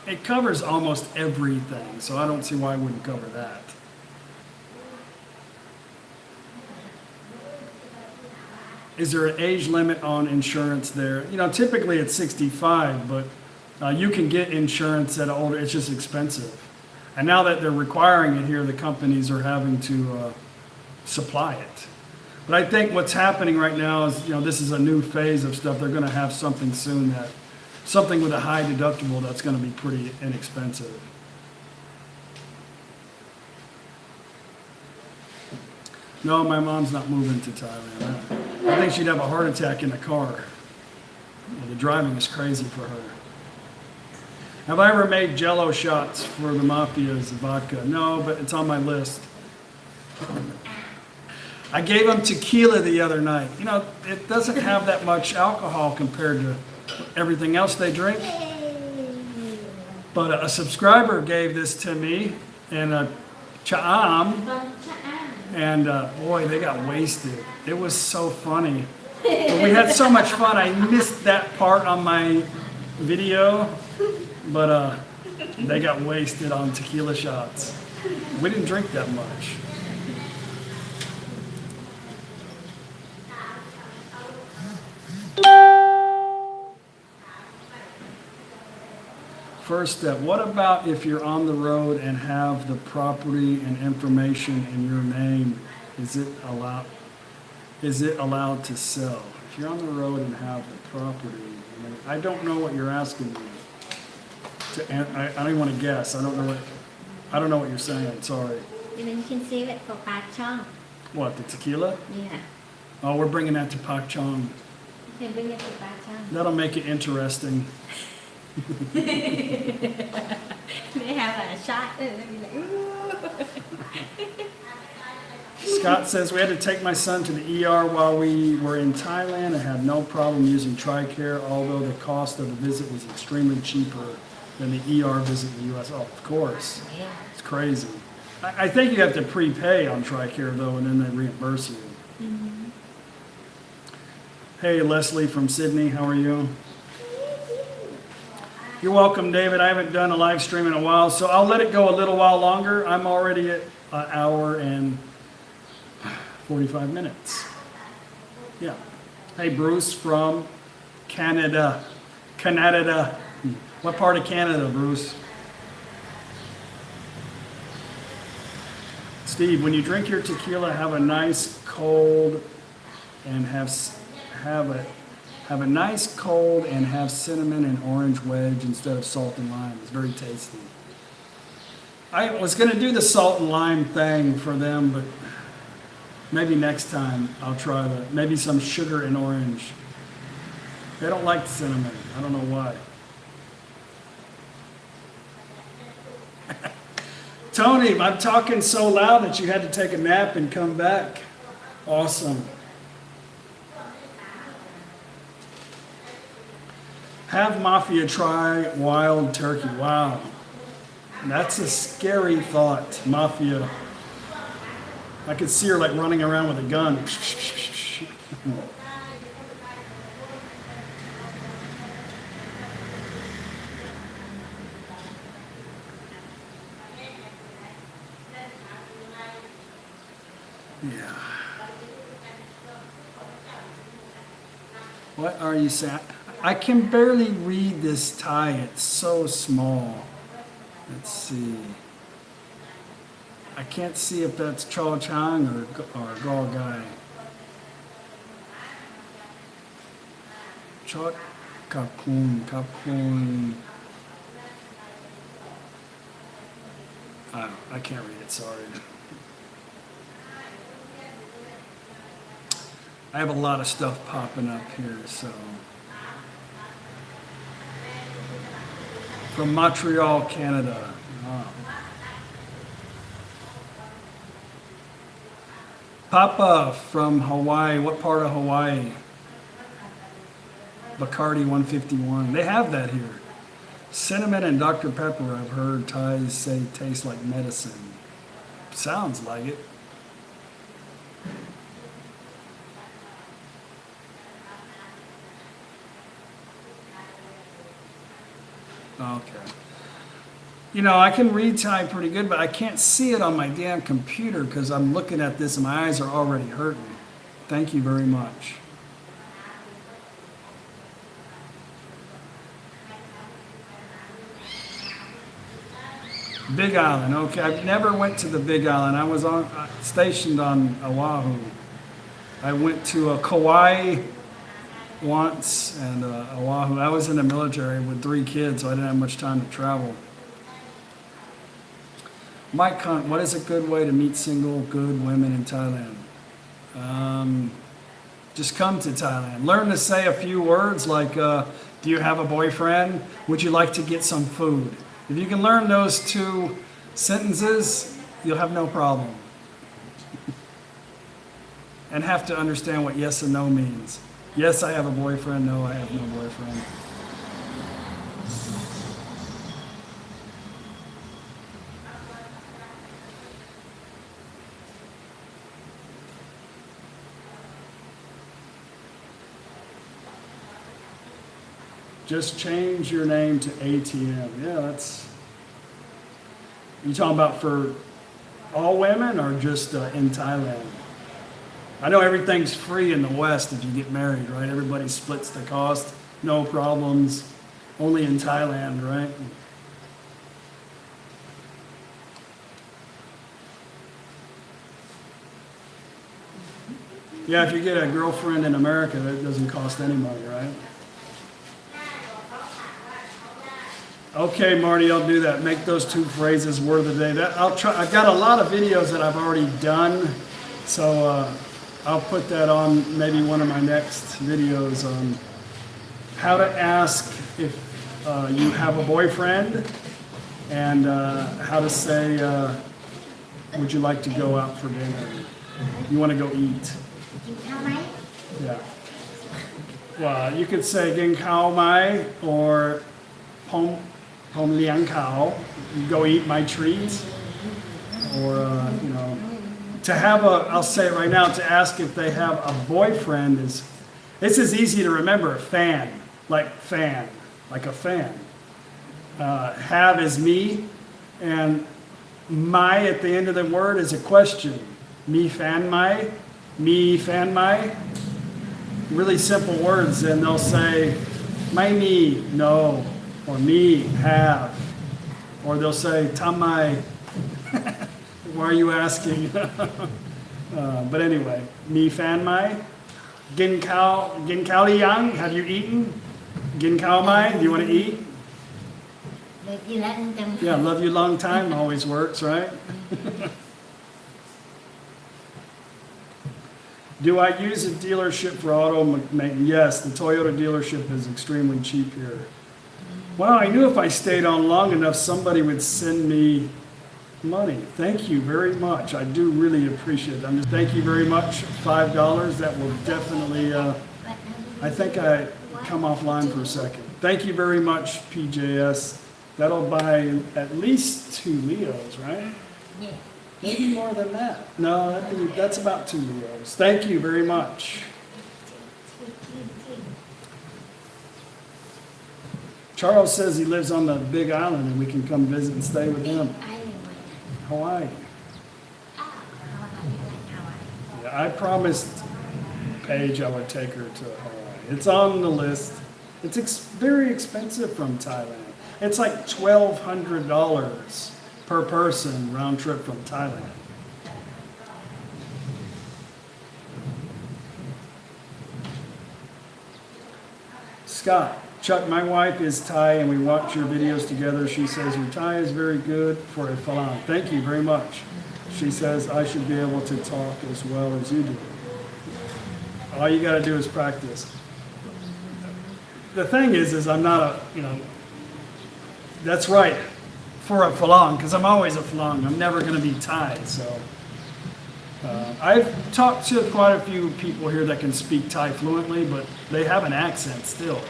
It covers almost everything, so I don't see why I wouldn't cover that. Is there an age limit on insurance there? You know, typically it's 65, but you can get insurance at older, it's just expensive. And now that they're requiring it here, the companies are having to supply it. But I think what's happening right now is, you know, this is a new phase of stuff. They're going to have something soon that, something with a high deductible that's going to be pretty inexpensive. No, my mom's not moving to Thailand. I think she'd have a heart attack in the car. The driving is crazy for her. Have I ever made Jello shots for the Mafia's vodka? No, but it's on my list. I gave them tequila the other night. You know, it doesn't have that much alcohol compared to everything else they drink. But a subscriber gave this to me in a cha'am. And boy, they got wasted. It was so funny. But we had so much fun. I missed that part on my video. But they got wasted on tequila shots. We didn't drink that much. First step, what about if you're on the road and have the property and information in your name? Is it allowed to sell? If you're on the road and have the property, I don't know what you're asking me. I don't even want to guess. I don't know what you're saying. Sorry. You can save it for Pak Chong. What, the tequila? Yeah. Oh, we're bringing that to Pak Chong. Thì bên Nhật thì 300. That'll make it interesting. They have a shot and they'll be like, ooh. Scott says we had to take my son to the ER while we were in Thailand and had no problem using Tricare, although the cost of the visit was extremely cheaper than the ER visit in the U.S. Oh, of course. Yeah. It's crazy. I think you have to prepay on Tricare, though, and then they reimburse you. Mm-hmm. Hey, Leslie from Sydney, how are you? You're welcome, David. I haven't done a live stream in a while, so I'll let it go a little while longer. I'm already at an hour and 45 minutes. Yeah. Hey, Bruce from Canada. Canada. What part of Canada, Bruce? Steve, when you drink your tequila, have a nice cold and have a nice cold and have cinnamon and orange wedge instead of salt and lime. It's very tasty. I was going to do the salt and lime thing for them, but maybe next time I'll try maybe some sugar and orange. They don't like cinnamon. I don't know why. Tony, I'm talking so loud that you had to take a nap and come back. Awesome. Have Mafia try wild turkey. Wow. That's a scary thought, Mafia. I could see her like running around with a gun. Yeah. What are you saying? I can barely read this Thai. It's so small. Let's see. I can't see if that's Cho Chang or Go Gai. Chot Kapun. I can't read it, sorry. I have a lot of stuff popping up here, so. From Montreal, Canada. Wow. Papa from Hawaii. What part of Hawaii? Bacardi 151. They have that here. Cinnamon and Dr. Pepper, I've heard Thais say tastes like medicine. Sounds like it. Okay. You know, I can read Thai pretty good, but I can't see it on my damn computer because I'm looking at this and my eyes are already hurting. Thank you very much. Big Island, okay. I've never went to the Big Island. I was stationed on Oahu. I went to Kauai once and Oahu. I was in the military with 3 kids, so I didn't have much time to travel. Mike Hunt, what is a good way to meet single good women in Thailand? Just come to Thailand. Learn to say a few words like, do you have a boyfriend? Would you like to get some food? If you can learn those 2 sentences, you'll have no problem. And have to understand what yes and no means. Yes, I have a boyfriend. No, I have no boyfriend. Just change your name to ATM. Yeah, that's... You talking about for all women or just in Thailand? I know everything's free in the West if you get married, right? Everybody splits the cost, no problems. Only in Thailand, right? Yeah, if you get a girlfriend in America, that doesn't cost any money, right? Okay, Marty, I'll do that. Make those 2 phrases word of the day. I'll try. I've got a lot of videos that I've already done, so I'll put that on maybe one of my next videos on how to ask if you have a boyfriend and how to say, would you like to go out for dinner? You want to go eat. กินข้าวไหม Yeah. Well, you could say "Gin Kao Mai" or "Pom Liang Kao." Go eat my treat. Or, to have I'll say it right now, to ask if they have a boyfriend this is easy to remember. Fan, like a fan. Have is me, and my at the end of the word is a question. Me fan mai, me fan mai. Really simple words, and they'll say, my me, no, or me, have, or they'll say, tamai. Why are you asking? But anyway, me fan mai. Gin kao liang, have you eaten? Gin kao mai, do you want to eat? เลยกินแล้วจัง Yeah, love you long time always works, right? Do I use a dealership for auto maintenance? Yes, the Toyota dealership is extremely cheap here. Well, I knew if I stayed on long enough, somebody would send me money. Thank you very much. I do really appreciate it. Thank you very much. $5. That will definitely, I think I come offline for a second. Thank you very much, PJS. That'll buy at least 2 Leos, right? Maybe more than that. No, that's about 2 Leos. Thank you very much. Charles says he lives on the Big Island and we can come visit and stay with him. ไอ้หนึ่งวัน Hawaii. อ้าวเขามาที่ไหนเอาไว้ Yeah, I promised Paige I would take her to Hawaii. It's on the list. It's very expensive from Thailand. It's like $1,200 per person round trip from Thailand. Scott, Chuck, my wife is Thai and we watch your videos together. She says your Thai is very good for a Phalang. Thank you very much. She says I should be able to talk as well as you do. All you got to do is practice. The thing is I'm not that's right, for a Phalang, because I'm always a Phalang. I'm never going to be Thai, so. I've talked to quite a few people here that can speak Thai fluently, but they have an accent still.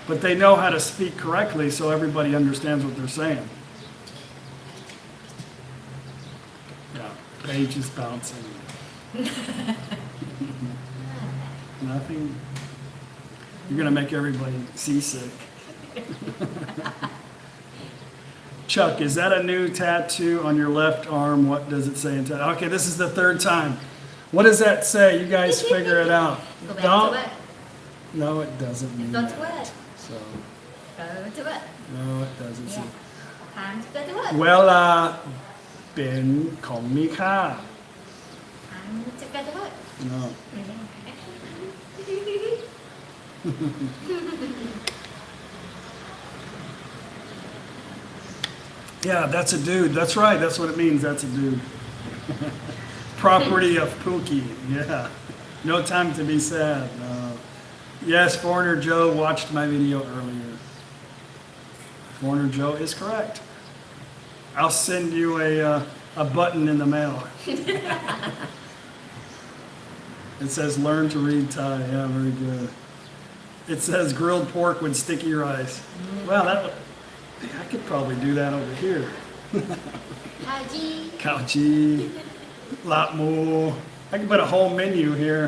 But they know how to speak correctly, so everybody understands what they're saying. Yeah, Paige is bouncing. Nothing. You're going to make everybody seasick. Chuck, is that a new tattoo on your left arm? What does it say in tattoo? Okay, this is the 3rd time. What does that say? You guys figure it out. Go back Don't. to it. No, it doesn't mean Go that. to it. So, Go to it. no, it doesn't say. Time to go to it. เวลาเป็นของมีค่า Time to go to it. No. Yeah, that's a dude. That's right. That's what it means. That's a dude. Property of Pookie. Yeah. No time to be sad. No. Yes, Foreigner Joe watched my video earlier. Foreigner Joe is correct. I'll send you a button in the mail. It says learn to read Thai. Yeah, very good. It says grilled pork with sticky rice. Well, I could probably do that over here. ข้าวจี Khao chi, lap mo. I can put a whole menu here.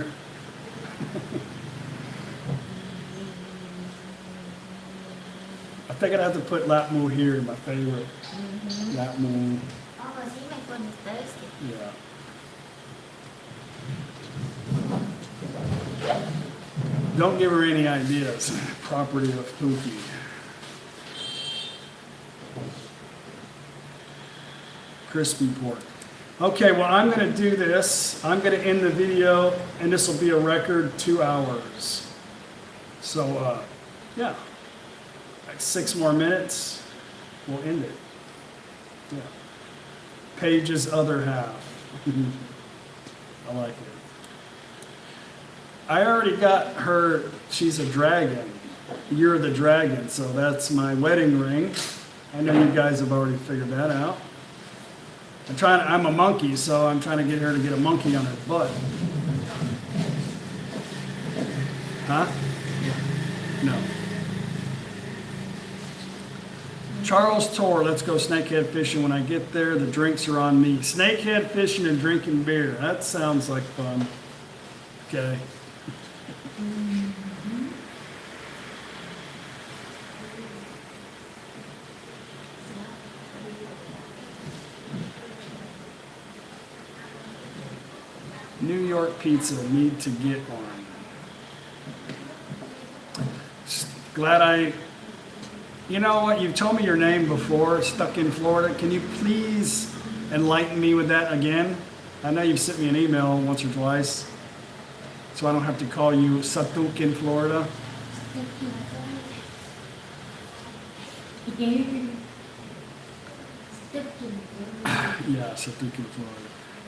I think I'd have to put lap mo here, my favorite. Lap mo, อ๋อที่มันคนเติร์ส yeah. Don't give her any ideas. Property of Pookie. Crispy pork. Okay, well, I'm going to do this. I'm going to end the video, and this will be a record 2 hours. So, yeah. Like 6 more minutes, we'll end it. Yeah. Paige's other half. I like it. I already got her, she's a dragon. You're the dragon, so that's my wedding ring. I know you guys have already figured that out. I'm a monkey, so I'm trying to get her to get a monkey on her butt. Huh? No. Charles Tor, let's go snakehead fishing. When I get there, the drinks are on me. Snakehead fishing and drinking beer. That sounds like fun. Okay. New York pizza, need to get one. Glad you know what, you've told me your name before, stuck in Florida. Can you please enlighten me with that again? I know you've sent me an email once or twice, so I don't have to call you Satuk in Florida. Yeah, Satuk in Florida.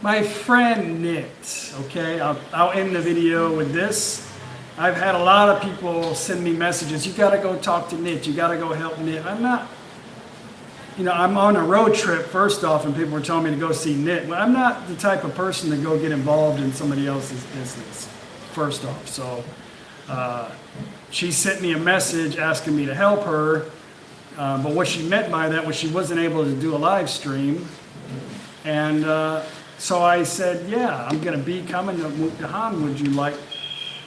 My friend Knit, okay? I'll end the video with this. I've had a lot of people send me messages. You gotta go talk to Knit. You gotta go help Knit. I'm not, I'm on a road trip first off, and people were telling me to go see Knit. But I'm not the type of person to go get involved in somebody else's business, first off. So she sent me a message asking me to help her. But what she meant by that was she wasn't able to do a live stream. And so I said, yeah, I'm going to be coming to Mukdahan. Would you like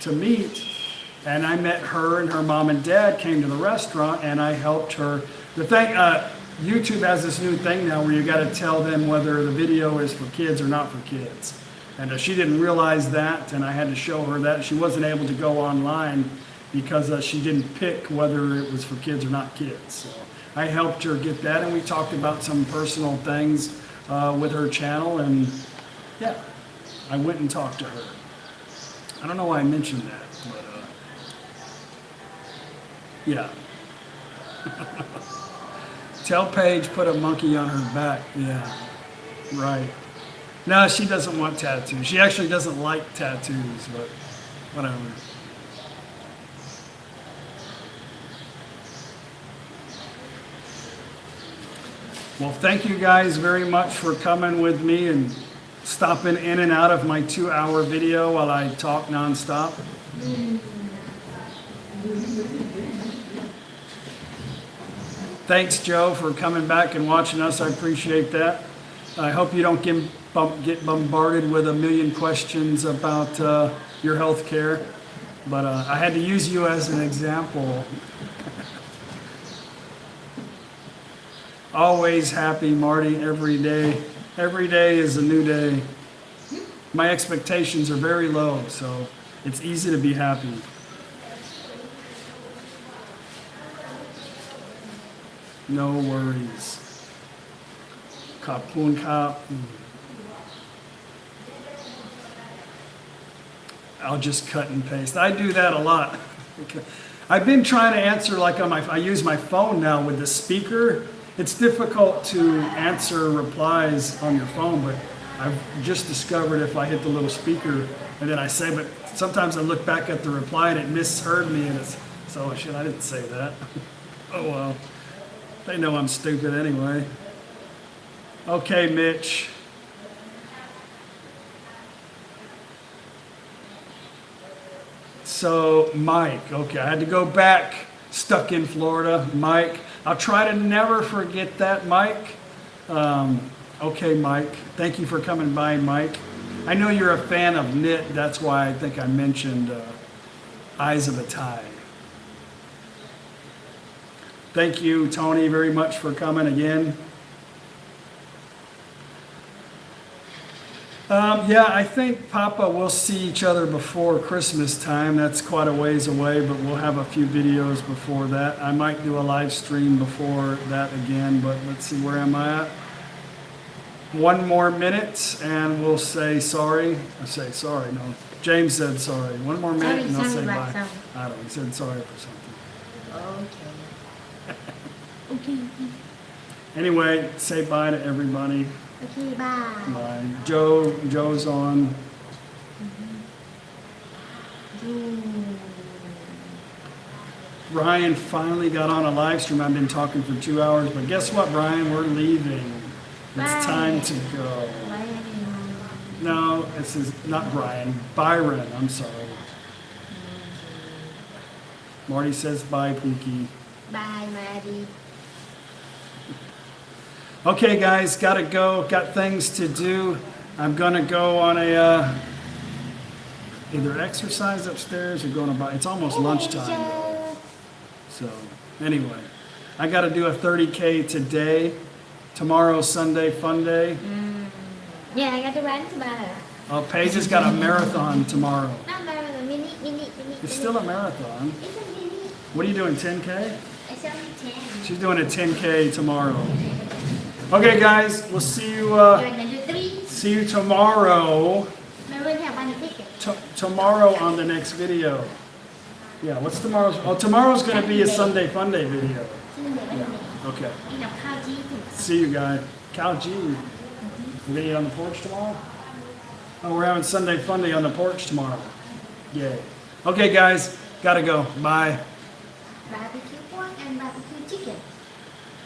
to meet? And I met her, and her mom and dad came to the restaurant, and I helped her. The thing, YouTube has this new thing now where you got to tell them whether the video is for kids or not for kids. And she didn't realize that, and I had to show her that. She wasn't able to go online because she didn't pick whether it was for kids or not kids. So I helped her get that, and we talked about some personal things with her channel, and yeah, I went and talked to her. I don't know why I mentioned that, but yeah. Tell Paige put a monkey on her back. Yeah, right. No, she doesn't want tattoos. She actually doesn't like tattoos, but whatever. Well, thank you guys very much for coming with me and stopping in and out of my 2-hour video while I talk nonstop. Thanks, Joe, for coming back and watching us. I appreciate that. I hope you don't get bombarded with a million questions about your health care, but I had to use you as an example. Always happy, Marty, every day. Every day is a new day. My expectations are very low, so it's easy to be happy. No worries. Kapun kap. I'll just cut and paste. I do that a lot. I've been trying to answer like on I use my phone now with the speaker. It's difficult to answer replies on your phone, but I've just discovered if I hit the little speaker and then I say, but sometimes I look back at the reply and it misheard me, and it's, so shit, I didn't say that. Oh well, they know I'm stupid anyway. Okay, Mitch. So Mike, okay, I had to go back, stuck in Florida, Mike. I'll try to never forget that, Mike. Okay, Mike. Thank you for coming by, Mike. I know you're a fan of Knit. That's why I think I mentioned Eyes of a Thai. Thank you, Tony, very much for coming again. Yeah, I think Papa will see each other before Christmas time. That's quite a ways away, but we'll have a few videos before that. I might do a live stream before that again, but let's see, where am I at? 1 more minute and we'll say sorry. I say sorry, no. James said sorry. 1 more minute and I'll say bye. Sorry. I don't know, he said sorry for something. Okay. Okay. Anyway, say bye to everybody. Okay, bye. Bye. Joe's on. Okay. Brian finally got on a live stream. I've been talking for 2 hours, but guess what, Brian? We're leaving. It's time to go. No, this is not Brian. Byron, I'm sorry. Marty says bye, Pookie. Bye, Maddie. Okay, guys, gotta go. Got things to do. I'm gonna go on a either exercise upstairs or going to. It's almost lunchtime. So anyway, I gotta do a 30K today. Tomorrow's Sunday Fun Day. Yeah, I got to run tomorrow. Oh, Paige has got a marathon tomorrow. Not marathon, mini. It's still a marathon. It's a mini. What are you doing, 10K? It's only 10. She's doing a 10K tomorrow. Okay, guys, we'll see you. You're gonna do 3. See you tomorrow. My room have one ticket. Tomorrow on the next video. Yeah, what's tomorrow's? Oh, tomorrow's going to be a Sunday Fun Day video. Yeah, okay. You know, how do you do? See you guys. Cow G. We're going to eat on the porch tomorrow? Oh, we're having Sunday Fun Day on the porch tomorrow. Yay. Okay, guys, got to go. Bye. Barbecue pork and barbecue chicken.